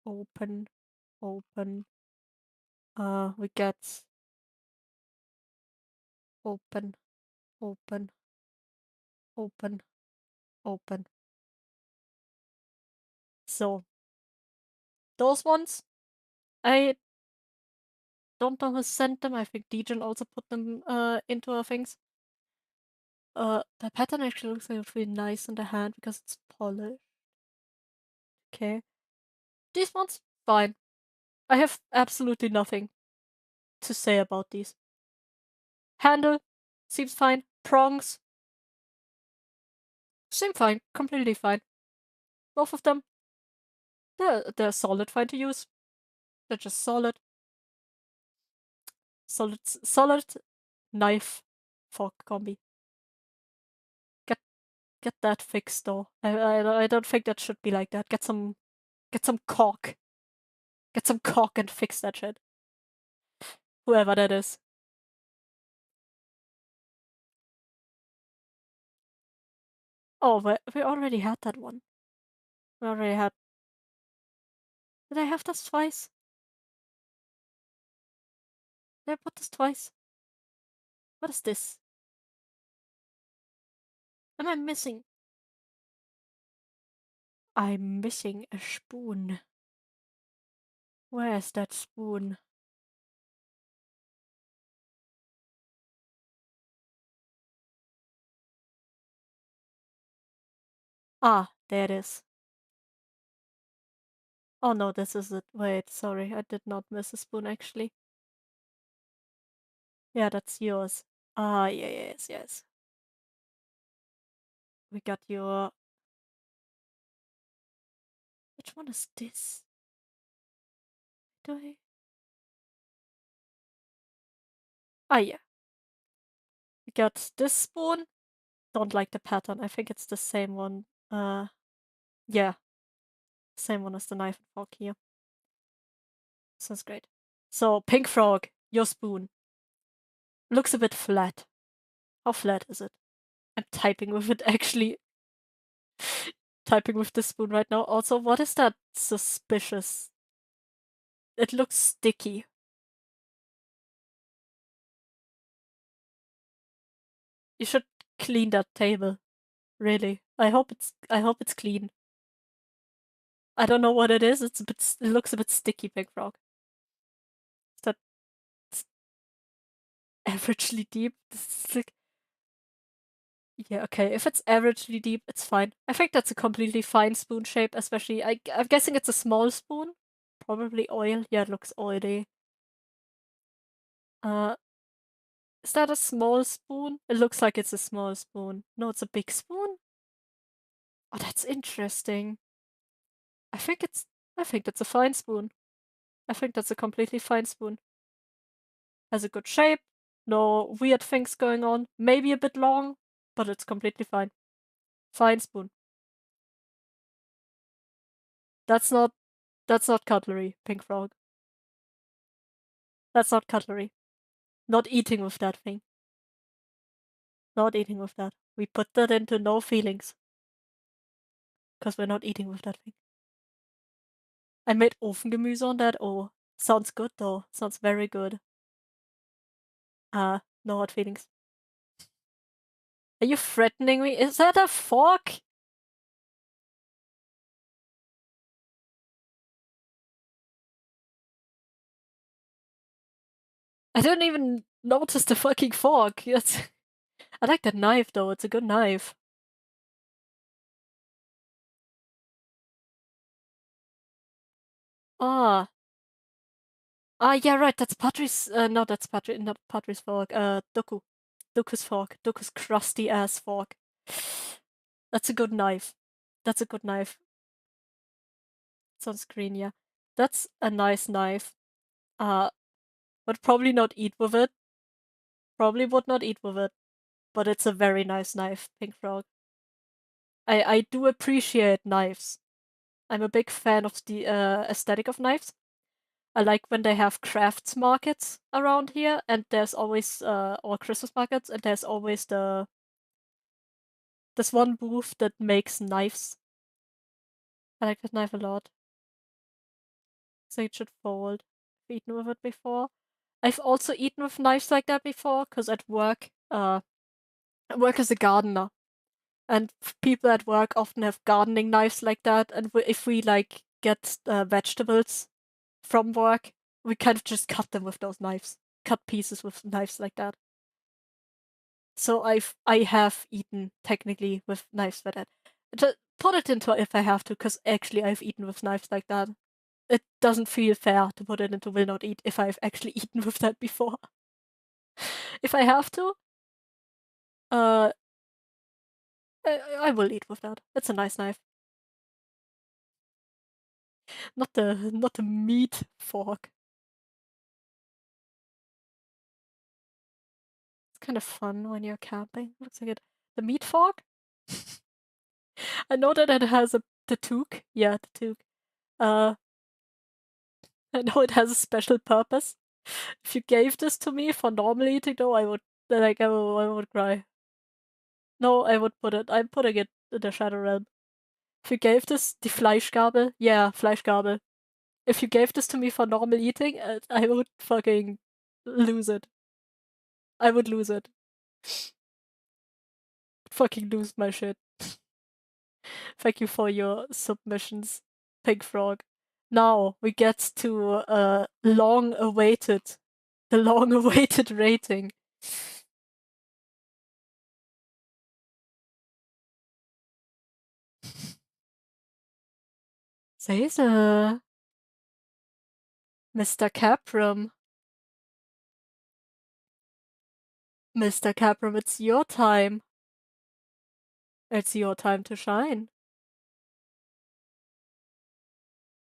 Open, open. We get open, open, open, open. So, those ones, I don't know who sent them. I think Dejan also put them into our things. The pattern actually looks like really nice in the hand because it's polished. Okay. These ones, fine. I have absolutely nothing to say about these. Handle, seems fine. Prongs, seem fine. Completely fine. Both of them, they're solid, fine to use. They're just solid. Solid knife fork combi. Get that fixed though. I don't think that should be like that. Get some caulk. Get some caulk and fix that shit. Whoever that is. Oh, we already had that one. We already had. Did I have this twice? Did I put this twice? What is this? Am I missing? I'm missing a spoon. Where is that spoon? Ah, there it is. Oh no, this is it. Wait, sorry, I did not miss a spoon actually. Yeah, that's yours. Ah, yes. We got your. Which one is this? Do I? Ah, yeah. We got this spoon. Don't like the pattern. I think it's the same one. Yeah. Same one as the knife and fork here. Sounds great. So, Pink Frog, your spoon. Looks a bit flat. How flat is it? I'm typing with it actually. Typing with the spoon right now. Also, what is that suspicious? It looks sticky. You should clean that table. Really. I hope it's clean. I don't know what it is. It looks a bit sticky, Big Frog. Is that averagely deep? This is like, yeah, okay. If it's averagely deep, it's fine. I think that's a completely fine spoon shape, especially I'm guessing it's a small spoon. Probably oil. Yeah, it looks oily. Uh, is that a small spoon? It looks like it's a small spoon. No, it's a big spoon? Oh, that's interesting. I think it's I think that's a fine spoon. I think that's a completely fine spoon. Has a good shape, no weird things going on. Maybe a bit long, but it's completely fine. Fine spoon. That's not cutlery, Pink Frog. That's not cutlery. Not eating with that thing. Not eating with that. We put that into no feelings. Because we're not eating with that thing. I made Ofengemüse on that. Oh, sounds good though. Sounds very good. No hard feelings. Are you threatening me? Is that a fork? I didn't even notice the fucking fork. I like that knife though. It's a good knife. Ah, yeah, right. That's Patri's. No, that's Patri. Not Patri's fork. Doku. Doku's fork. Doku's crusty ass fork. That's a good knife. That's a good knife. It's on screen, yeah. That's a nice knife. Uh, would probably not eat with it. Probably would not eat with it. But it's a very nice knife, Pink Frog. I do appreciate knives. I'm a big fan of the aesthetic of knives. I like when they have crafts markets around here, and there's always or Christmas markets, and there's always this one booth that makes knives. I like that knife a lot. So it should fold. I've eaten with it before. I've also eaten with knives like that before, because at work, I work as a gardener, and people at work often have gardening knives like that. And if we like get vegetables from work, we kind of just cut them with those knives. Cut pieces with knives like that. So I have eaten technically with knives like that. Just put it into if I have to, because actually I've eaten with knives like that. It doesn't feel fair to put it into will not eat if I've actually eaten with that before. If I have to, uh, I will eat with that. It's a nice knife. Not the meat fork. It's kind of fun when you're camping. Looks like it. The meat fork? I know that it has the toque. Yeah, the toque. Uh, I know it has a special purpose. If you gave this to me for normal eating, though, I would cry. No, I would put it. I'm putting it in the Shadow Realm. If you gave this die Fleischgabel, yeah, Fleischgabel. If you gave this to me for normal eating, I would fucking lose it. I would lose it. Fucking lose my shit. Thank you for your submissions, Pink Frog. Now we get to the long awaited rating. Caesar, Mr. Caprum. Mr. Caprum, it's your time. It's your time to shine.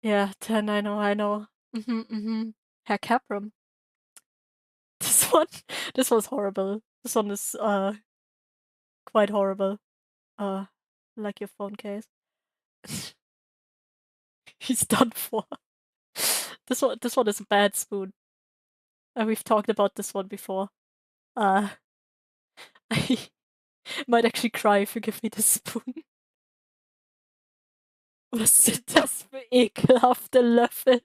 Yeah, 10, I know, I know. Herr Caprum. This one, this was horrible. This one is, quite horrible. Uh, like your phone case. He's done for. This one is a bad spoon. And we've talked about this one before. I might actually cry if you give me the spoon. Was sind das für ekelhafte Löffel?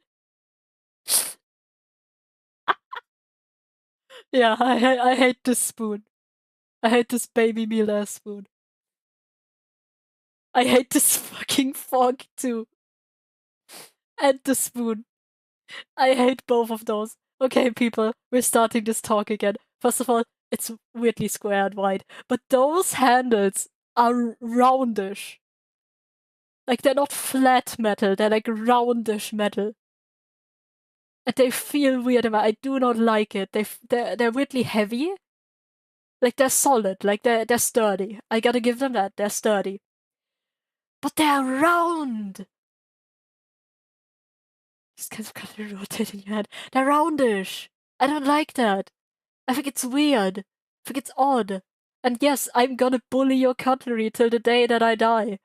Yeah, I hate this spoon. I hate this baby meal ass spoon. I hate this fucking fork too. And the spoon. I hate both of those. Okay, people, we're starting this talk again. First of all, it's weirdly square and wide, but those handles are roundish. Like, they're not flat metal, they're like roundish metal. And they feel weird. I do not like it. They're weirdly heavy. Like, they're solid. Like, they're sturdy. I gotta give them that. They're sturdy. But they're round! Just kind of gotta rotate in your head. They're roundish! I don't like that. I think it's weird. I think it's odd. And yes, I'm gonna bully your cutlery till the day that I die.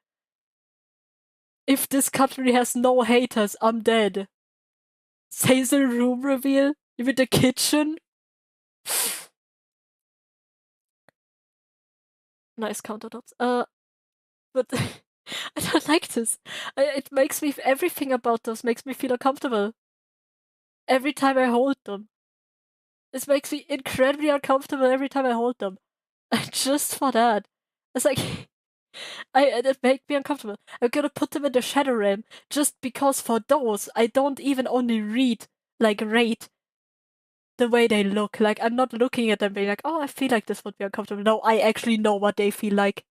If this cutlery has no haters, I'm dead. Hazel room reveal? Even the kitchen? Nice countertops. But I don't like this. It makes me, everything about those makes me feel uncomfortable. Every time I hold them. This makes me incredibly uncomfortable every time I hold them. Just for that. It's like, it makes me uncomfortable. I'm gonna put them in the Shadow Realm just because for those, I don't even only rate the way they look. Like, I'm not looking at them being like, oh, I feel like this would be uncomfortable. No, I actually know what they feel like.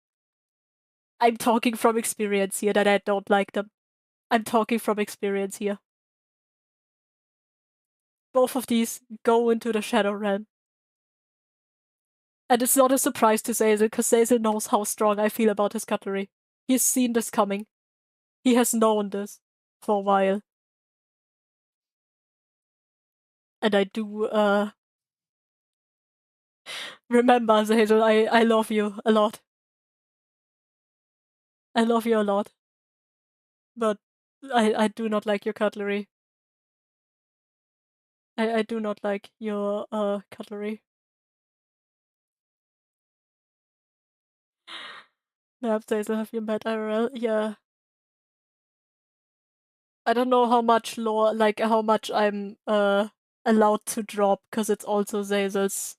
I'm talking from experience here that I don't like them. I'm talking from experience here. Both of these go into the Shadow Realm. And it's not a surprise to Zazel, because Zazel knows how strong I feel about his cutlery. He's seen this coming. He has known this for a while. And I do, remember, Zazel, I love you a lot. I love you a lot. But I do not like your cutlery. I do not like your, cutlery. Perhaps Zazel, have you met IRL? Yeah. I don't know how much lore, like, how much I'm, allowed to drop, because it's also Zazel's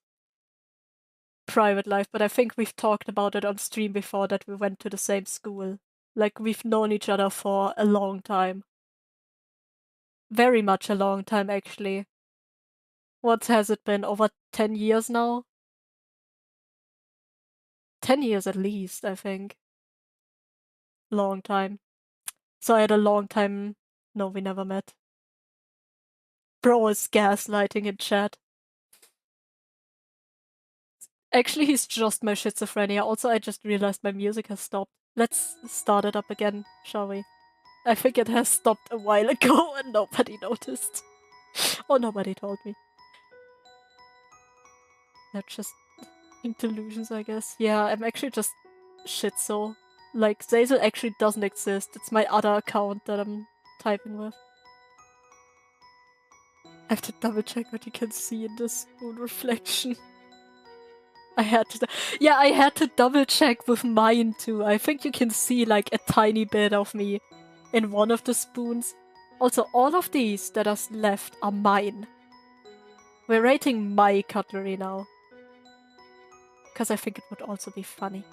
private life, but I think we've talked about it on stream before that we went to the same school. Like, we've known each other for a long time. Very much a long time, actually. What has it been? Over 10 years now? 10 years at least, I think. Long time. So I had a long time. No, we never met. Bro is gaslighting in chat. Actually, he's just my schizophrenia. Also, I just realized my music has stopped. Let's start it up again, shall we? I think it has stopped a while ago and nobody noticed. Or nobody told me. They're just delusions, I guess. Yeah, I'm actually just schizo. Like, Zazel actually doesn't exist. It's my other account that I'm typing with. I have to double check what you can see in this spoon reflection. I had to double check with mine too. I think you can see like a tiny bit of me in one of the spoons. Also, all of these that are left are mine. We're rating my cutlery now. Because I think it would also be funny.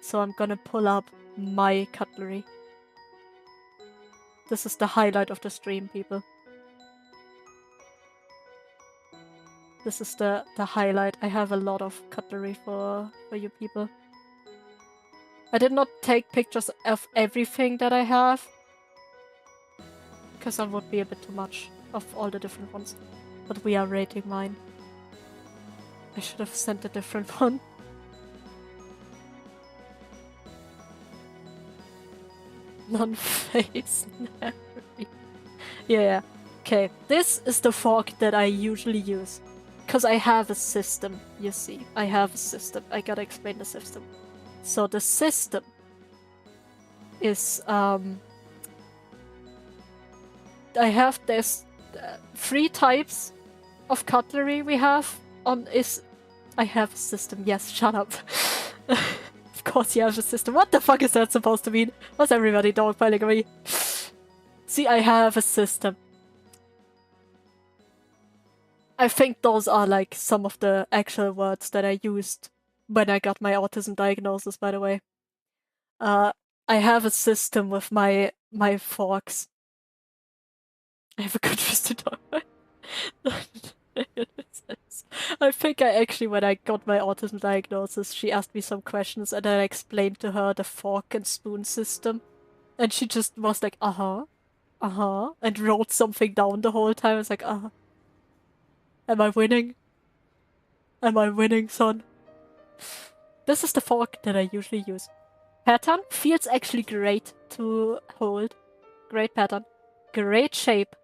So I'm gonna pull up my cutlery. This is the highlight of the stream, people. This is the highlight. I have a lot of cutlery for you people. I did not take pictures of everything that I have. Because that would be a bit too much of all the different ones. But we are rating mine. I should have sent a different one. Non-face. Yeah. Okay, this is the fork that I usually use. Because I have a system, you see. I have a system. I gotta explain the system. So the system is, there's 3 types of cutlery we have. I have a system. Yes, shut up. Of course you have a system. What the fuck is that supposed to mean? Was everybody dogpiling me? See, I have a system. I think those are like some of the actual words that I used when I got my autism diagnosis, by the way. I have a system with my forks. I have a good twisted dog. I think I actually, when I got my autism diagnosis, she asked me some questions and I explained to her the fork and spoon system. And she just was like, uh-huh, and wrote something down the whole time. I was like, uh-huh. Am I winning? Am I winning, son? This is the fork that I usually use. Pattern feels actually great to hold. Great pattern. Great shape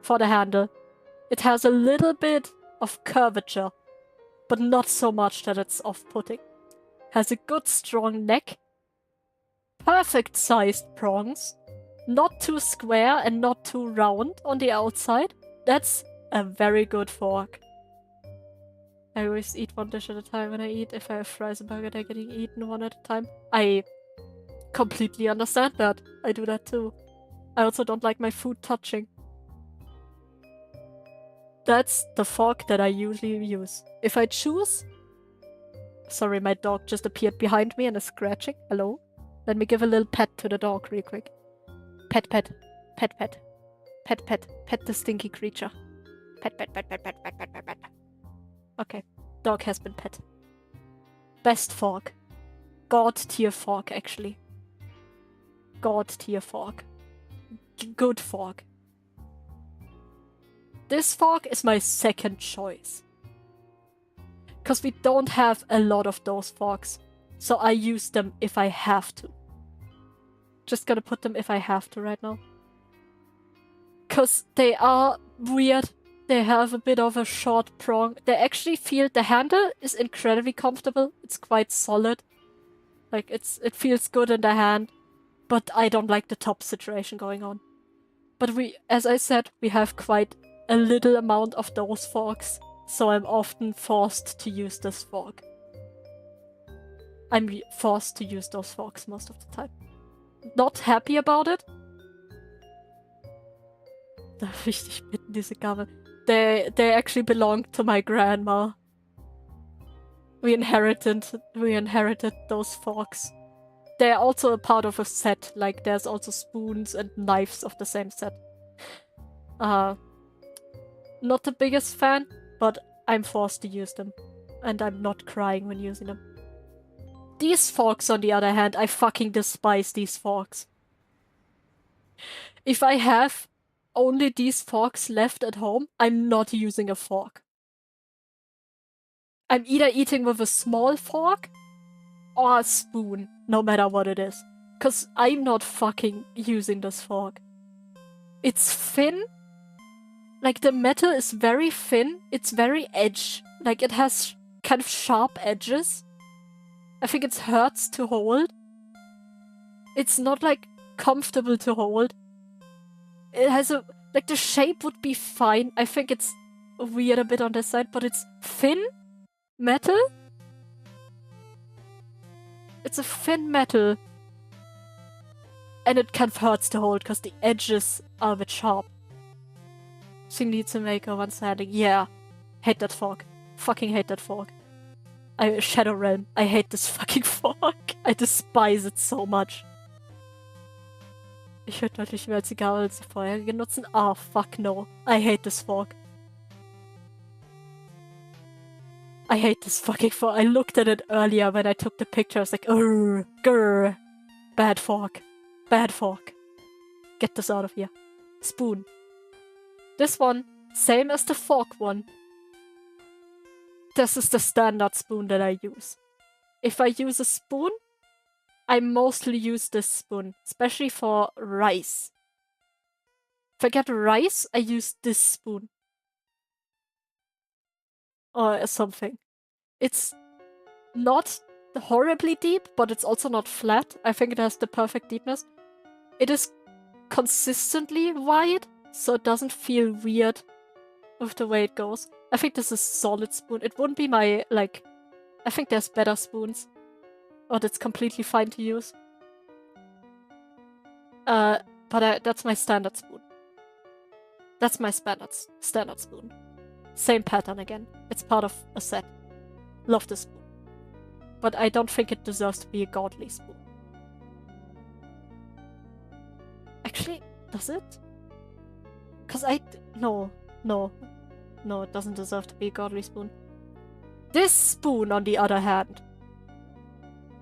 for the handle. It has a little bit of curvature, but not so much that it's off-putting. Has a good strong neck. Perfect sized prongs. Not too square and not too round on the outside. That's a very good fork. I always eat one dish at a time when I eat. If I have fries and burger, they're getting eaten one at a time. I completely understand that. I do that too. I also don't like my food touching. That's the fork that I usually use. If I choose... Sorry, my dog just appeared behind me and is scratching. Hello? Let me give a little pet to the dog real quick. Pet, pet. Pet, pet. Pet, pet. Pet the stinky creature. Pet, pet, pet, pet, pet, pet, pet, pet, pet. Okay. Dog has been pet. Best fork. God tier fork, actually. God tier fork. Good fork. This fork is my second choice. Because we don't have a lot of those forks. So I use them if I have to. Just gonna put them if I have to right now. Because they are weird. They have a bit of a short prong. They actually feel the handle is incredibly comfortable. It's quite solid. Like, it feels good in the hand. But I don't like the top situation going on. But as I said, we have quite a little amount of those forks. So I'm often forced to use this fork. I'm forced to use those forks most of the time. Not happy about it. Darf ich dich bitten, diese Gabel? They actually belong to my grandma. We inherited those forks. They're also a part of a set. Like, there's also spoons and knives of the same set. Not the biggest fan, but I'm forced to use them. And I'm not crying when using them. These forks, on the other hand, I fucking despise these forks. If I have only these forks left at home, I'm not using a fork. I'm either eating with a small fork or a spoon, no matter what it is. Because I'm not fucking using this fork. It's thin. Like, the metal is very thin. It's very edge. Like, it has kind of sharp edges. I think it hurts to hold. It's not, like, comfortable to hold. It has a... Like, the shape would be fine. I think it's weird a bit on this side, but it's thin metal. It's a thin metal. And it kind of hurts to hold, because the edges are a bit sharp. She needs a maker one standing. Yeah. Hate that fork. Fucking hate that fork. Shadow Realm. I hate this fucking fork. I despise it so much. Ich würde deutlich mehr als die Gabel als die vorherige nutzen. Ah, fuck no. I hate this fork. I hate this fucking fork. I looked at it earlier when I took the picture. I was like, grr. Bad fork. Bad fork. Get this out of here. Spoon. This one, same as the fork one. This is the standard spoon that I use. If I use a spoon, I mostly use this spoon, especially for rice. If I get rice, I use this spoon. Or something. It's not horribly deep, but it's also not flat. I think it has the perfect deepness. It is consistently wide, so it doesn't feel weird with the way it goes. I think this is solid spoon. It wouldn't be my, like... I think there's better spoons. Or that's completely fine to use. But that's my standard spoon. That's my standard spoon. Same pattern again. It's part of a set. Love this spoon. But I don't think it deserves to be a godly spoon. Actually, does it? Because no, it doesn't deserve to be a godly spoon. This spoon, on the other hand,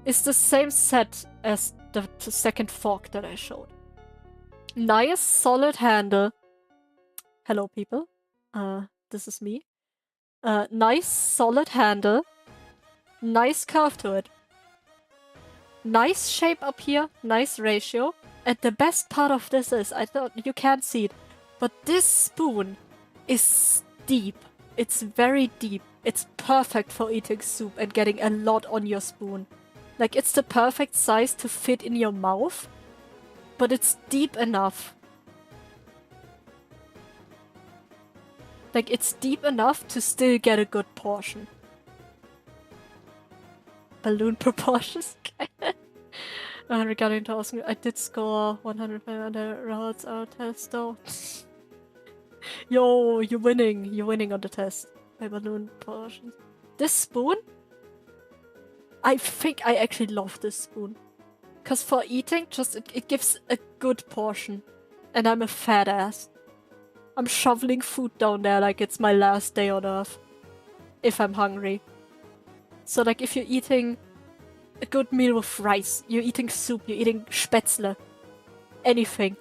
is the same set as the second fork that I showed. Nice, solid handle. Hello, people. This is me. Nice, solid handle. Nice curve to it. Nice shape up here. Nice ratio. And the best part of this is, I thought you can't see it, but this spoon is deep. It's very deep. It's perfect for eating soup and getting a lot on your spoon. Like, it's the perfect size to fit in your mouth, but it's deep enough. Like, it's deep enough to still get a good portion. Balloon proportions. Regarding to Oscar, I did score 105 on the routes our test though. Yo, you're winning. You're winning on the test. By balloon portions. This spoon? I think I actually love this spoon. Because for eating, just it gives a good portion. And I'm a fat ass. I'm shoveling food down there like it's my last day on Earth. If I'm hungry. So like if you're eating a good meal with rice, you're eating soup, you're eating spätzle, anything.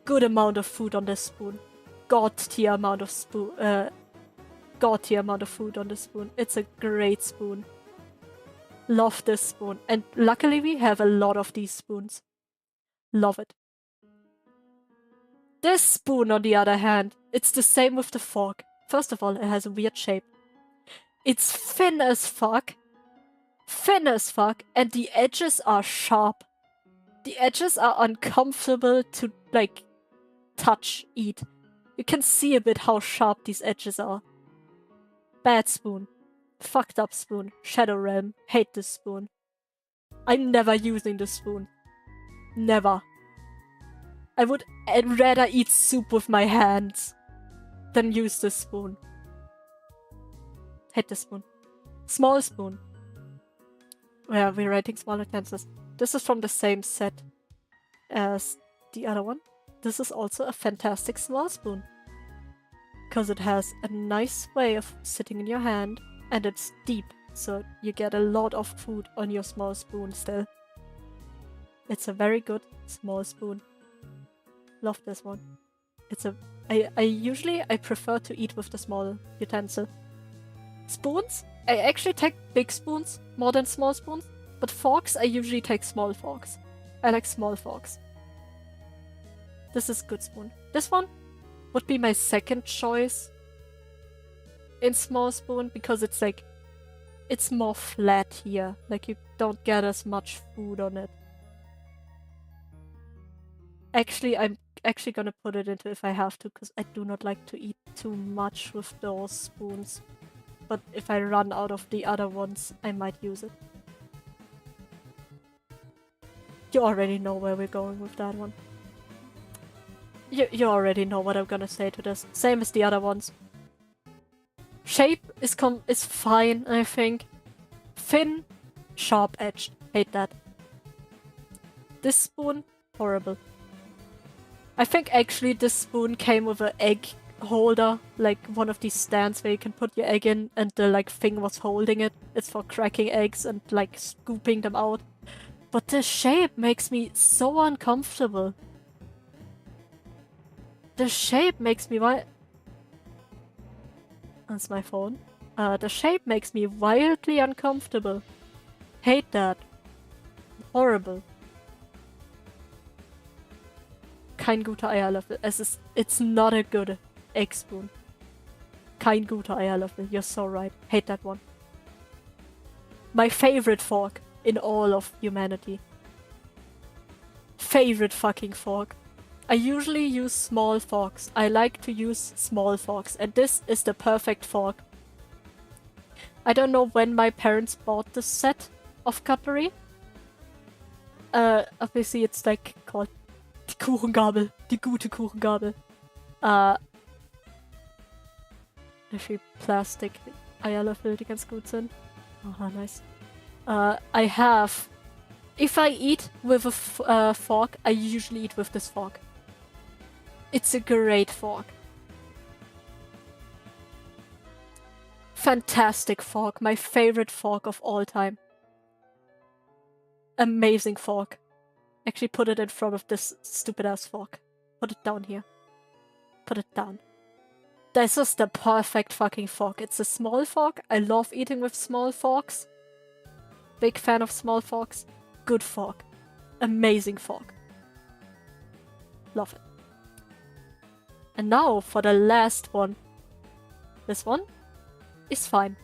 Good amount of food on this spoon. God tier amount of food on this spoon. It's a great spoon. Love this spoon. And luckily we have a lot of these spoons. Love it. This spoon, on the other hand, it's the same with the fork. First of all, it has a weird shape. It's thin as fuck. Thin as fuck. And the edges are sharp. The edges are uncomfortable to, like, touch, eat. You can see a bit how sharp these edges are. Bad spoon. Fucked up spoon. Shadow Realm. Hate this spoon. I'm never using this spoon. Never. I'd rather eat soup with my hands than use this spoon. Hate this spoon. Small spoon. Yeah, we're writing small utensils. This is from the same set as the other one. This is also a fantastic small spoon. Because it has a nice way of sitting in your hand and it's deep, so you get a lot of food on your small spoon still. It's a very good small spoon. Love this one. I prefer to eat with the small utensil. Spoons? I actually take big spoons more than small spoons, but forks I usually take small forks. I like small forks. This is good spoon. This one would be my second choice in small spoon because it's like, it's more flat here. Like you don't get as much food on it. Actually, I'm actually gonna put it into if I have to because I do not like to eat too much with those spoons. But if I run out of the other ones, I might use it. You already know where we're going with that one. You already know what I'm gonna say to this. Same as the other ones. Shape is fine, I think. Thin, sharp-edged. Hate that. This spoon, horrible. I think actually this spoon came with an egg holder, like one of these stands where you can put your egg in and the like thing was holding it. It's for cracking eggs and like scooping them out. But the shape makes me so uncomfortable. The shape makes me That's my phone. The shape makes me wildly uncomfortable. Hate that. Horrible. Kein guter Eierlöffel. It's not a good egg spoon. Kein guter Eierlöffel. You're so right. Hate that one. My favorite fork in all of humanity. Favorite fucking fork. I usually use small forks. I like to use small forks, and this is the perfect fork. I don't know when my parents bought this set of cutlery. Obviously it's like called die Kuchengabel, die gute Kuchengabel. Actually Plastik Eierlöffel, die ganz gut sind. Aha, nice. I have... If I eat with a fork, I usually eat with this fork. It's a great fork. Fantastic fork. My favorite fork of all time. Amazing fork. Actually put it in front of this stupid ass fork. Put it down here. Put it down. This is the perfect fucking fork. It's a small fork. I love eating with small forks. Big fan of small forks. Good fork. Amazing fork. Love it. And now for the last one. This one is fine.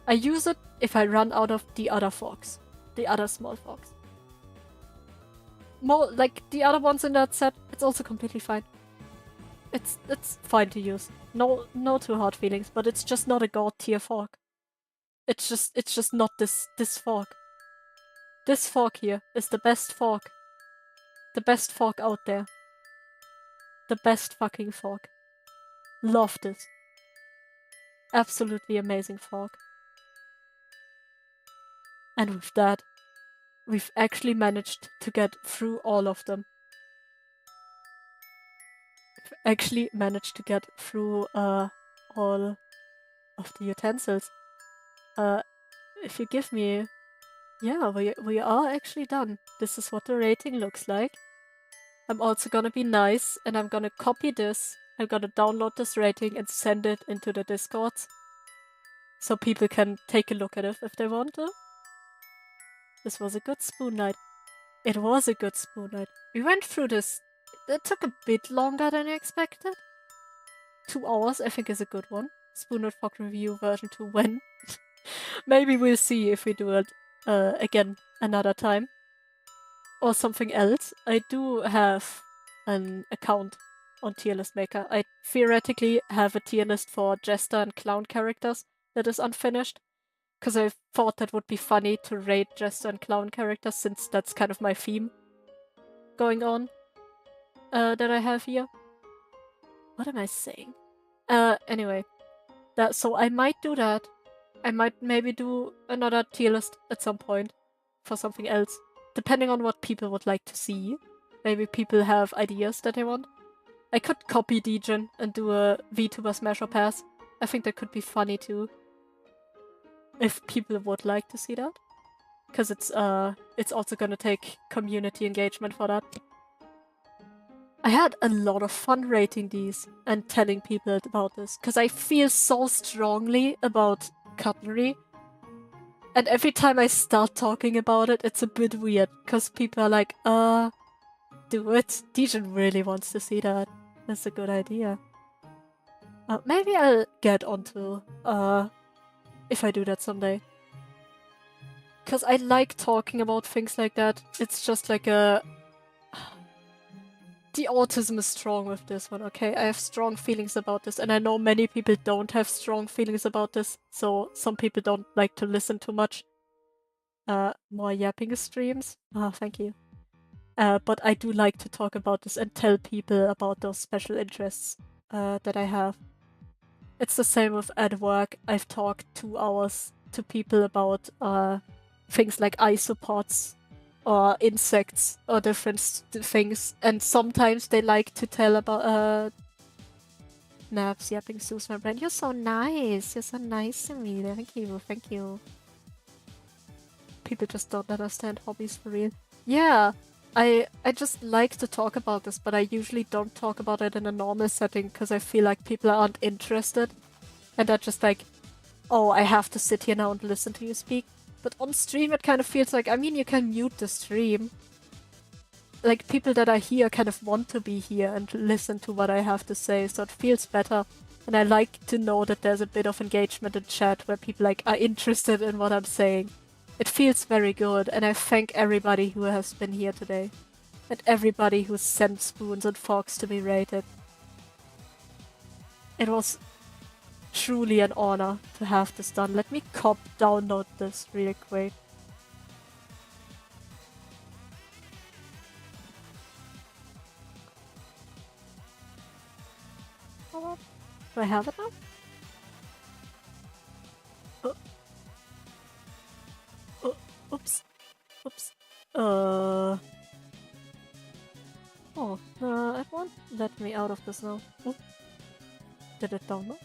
I use it if I run out of the other forks. The other small forks. More like the other ones in that set, it's also completely fine. It's fine to use. No too hard feelings, but it's just not a god tier fork. It's just not this fork. This fork here is the best fork. The best fork out there. The best fucking fork. Love this. Absolutely amazing fork. And with that, we've actually managed to get through all of them. We've actually managed to get through all of the utensils. If you give me... Yeah, we are actually done. This is what the rating looks like. I'm also gonna be nice and I'm gonna copy this. I'm gonna download this rating and send it into the Discord. So people can take a look at it if they want to. This was a good spoon night. It was a good spoon night. We went through this. It took a bit longer than I expected. 2 hours, I think, is a good one. Spoonnight Fog Review version 2 when? Maybe we'll see if we do it again another time. Or something else. I do have an account on Tier List Maker. I theoretically have a tier list for Jester and Clown characters that is unfinished. Because I thought that would be funny to rate Jester and Clown characters, since that's kind of my theme going on that I have here. What am I saying? Anyway. So I might do that. I might maybe do another tier list at some point for something else. Depending on what people would like to see. Maybe people have ideas that they want. I could copy Degen and do a VTuber Smash or Pass. I think that could be funny too. If people would like to see that. Because it's also gonna take community engagement for that. I had a lot of fun rating these and telling people about this. Because I feel so strongly about cutlery. And every time I start talking about it, it's a bit weird. Because people are like, do it. Degen really wants to see that. That's a good idea. Maybe I'll get onto, if I do that someday. Because I like talking about things like that. It's just like a... The autism is strong with this one, okay? I have strong feelings about this, and I know many people don't have strong feelings about this, so some people don't like to listen too much. More yapping streams? Thank you. But I do like to talk about this and tell people about those special interests that I have. It's the same with at work. I've talked 2 hours to people about things like isopods or insects or different things, and sometimes they like to tell about Naps yapping soothes my brain. You're so nice. You're so nice to me. Thank you. Thank you. People just don't understand hobbies for real. Yeah. I just like to talk about this, but I usually don't talk about it in a normal setting because I feel like people aren't interested. And they're just like, oh, I have to sit here now and listen to you speak. But on stream it kind of feels like, I mean, you can mute the stream. Like, people that are here kind of want to be here and listen to what I have to say, so it feels better. And I like to know that there's a bit of engagement in chat where people like are interested in what I'm saying. It feels very good, and I thank everybody who has been here today. and everybody who sent spoons and forks to be rated. It was truly an honor to have this done. Let me download this real quick. Do I have it now? Oops. Oops. Oh, it won't let me out of this now. Oh. Did it download?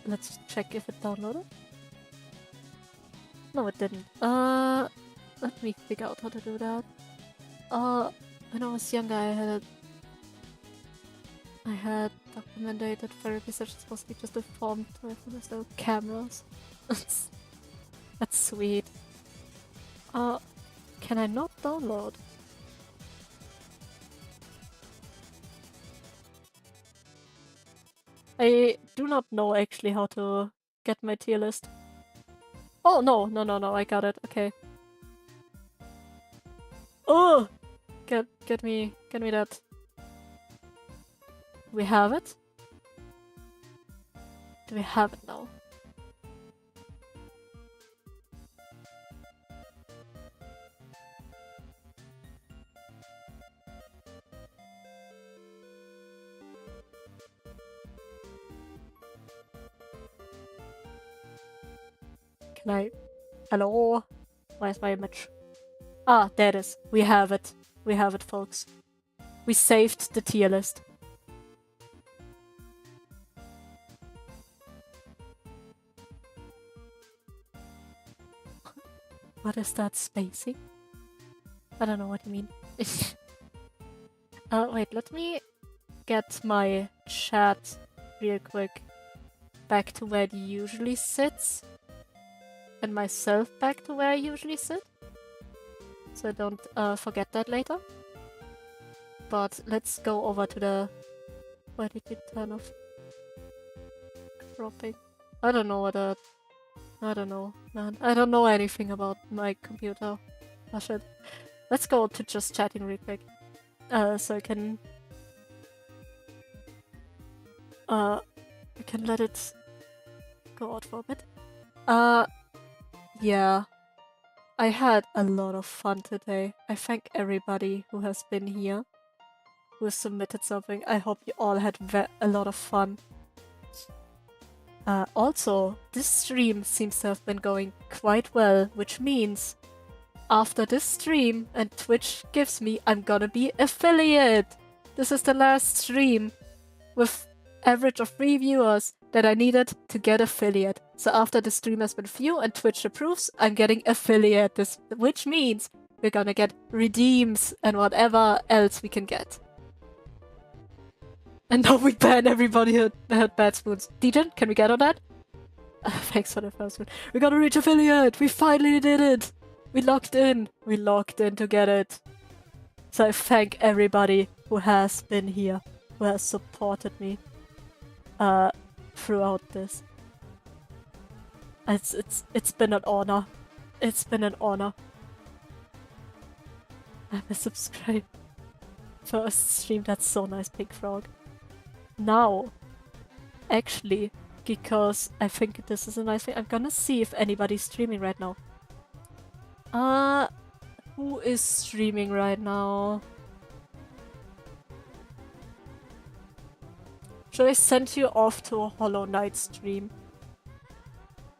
Let's check if it downloaded. No, it didn't. Let me figure out how to do that. When I was younger, I had documented therapy sessions supposed to be just a form to have no cameras. That's sweet. Can I not download? I do not know actually how to get my tier list. Oh, no, I got it, okay. Oh! Get me that. Do we have it? Do we have it now? Can I... Hello? Where's my image? Ah, there it is. We have it. We have it, folks. We saved the tier list. What is that spacing? I don't know what you mean. Wait, let me get my chat real quick back to where it usually sits. And myself back to where I usually sit. So I don't forget that later. But let's go over to the... Why did you turn off cropping? I don't know what that... I don't know, man. I don't know anything about my computer. Oh shit. Let's go to just chatting real quick. So I can let it go out for a bit. Yeah. I had a lot of fun today. I thank everybody who has been here, who has submitted something. I hope you all had a lot of fun. Also, this stream seems to have been going quite well, which means after this stream and Twitch gives me, I'm gonna be affiliate. This is the last stream with average of 3 viewers that I needed to get affiliate. So after the stream has been viewed and Twitch approves, I'm getting affiliate, which means we're gonna get redeems and whatever else we can get. And now we ban everybody who had bad spoons. Degen, can we get on that? Thanks for the first one. We gotta reach affiliate! We finally did it! We locked in! We locked in to get it. So I thank everybody who has been here, who has supported me throughout this. It's been an honor. It's been an honor. I'm a subscribe. First stream, that's so nice, Pink Frog. Now, actually, because I think this is a nice thing, I'm gonna see if anybody's streaming right now. Who is streaming right now? Should I send you off to a Hollow Knight stream?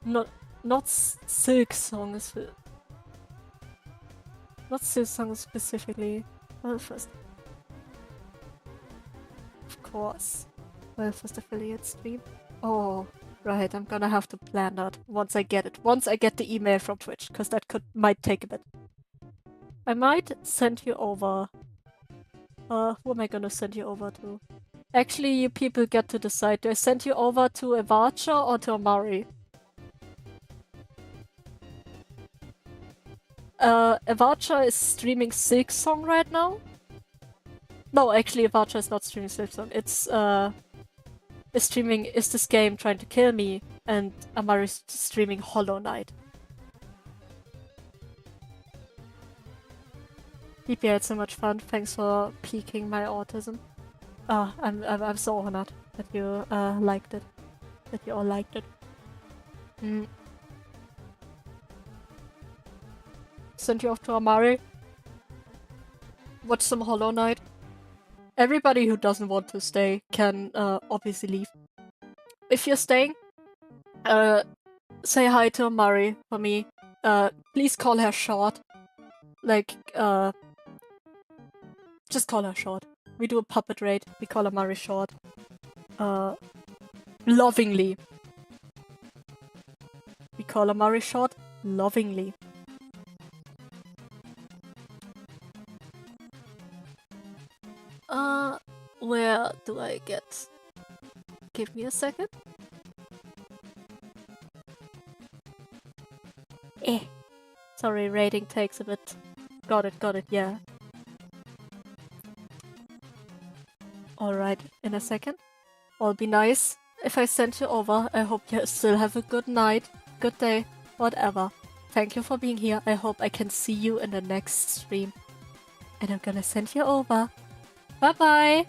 Not Silk Songs. Not Silk Songs specifically. Well, first. Of course. Well, first affiliate stream. Oh, right. I'm gonna have to plan that once I get it. Once I get the email from Twitch, because that might take a bit. I might send you over. Who am I gonna send you over to? Actually, you people get to decide. Do I send you over to Evacha or to Amari? Evacha is streaming Silksong right now. No, actually, Evacha is not streaming Silksong. It's streaming Is This Game Trying to Kill Me, and Amari is streaming Hollow Knight. DP had so much fun. Thanks for piquing my autism. I'm so honored that you liked it. That you all liked it. Send you off to Amari. Watch some Hollow Knight. Everybody who doesn't want to stay can obviously leave. If you're staying, say hi to Amari for me. Please call her short. Like, just call her short. We do a puppet raid. We call Amari short. Lovingly. We call Amari short lovingly. Where do I get? Give me a second. Sorry, rating takes a bit. Got it, yeah. Alright, in a second. I'll be nice. If I send you over, I hope you still have a good night, good day, whatever. Thank you for being here. I hope I can see you in the next stream. And I'm gonna send you over. Bye bye!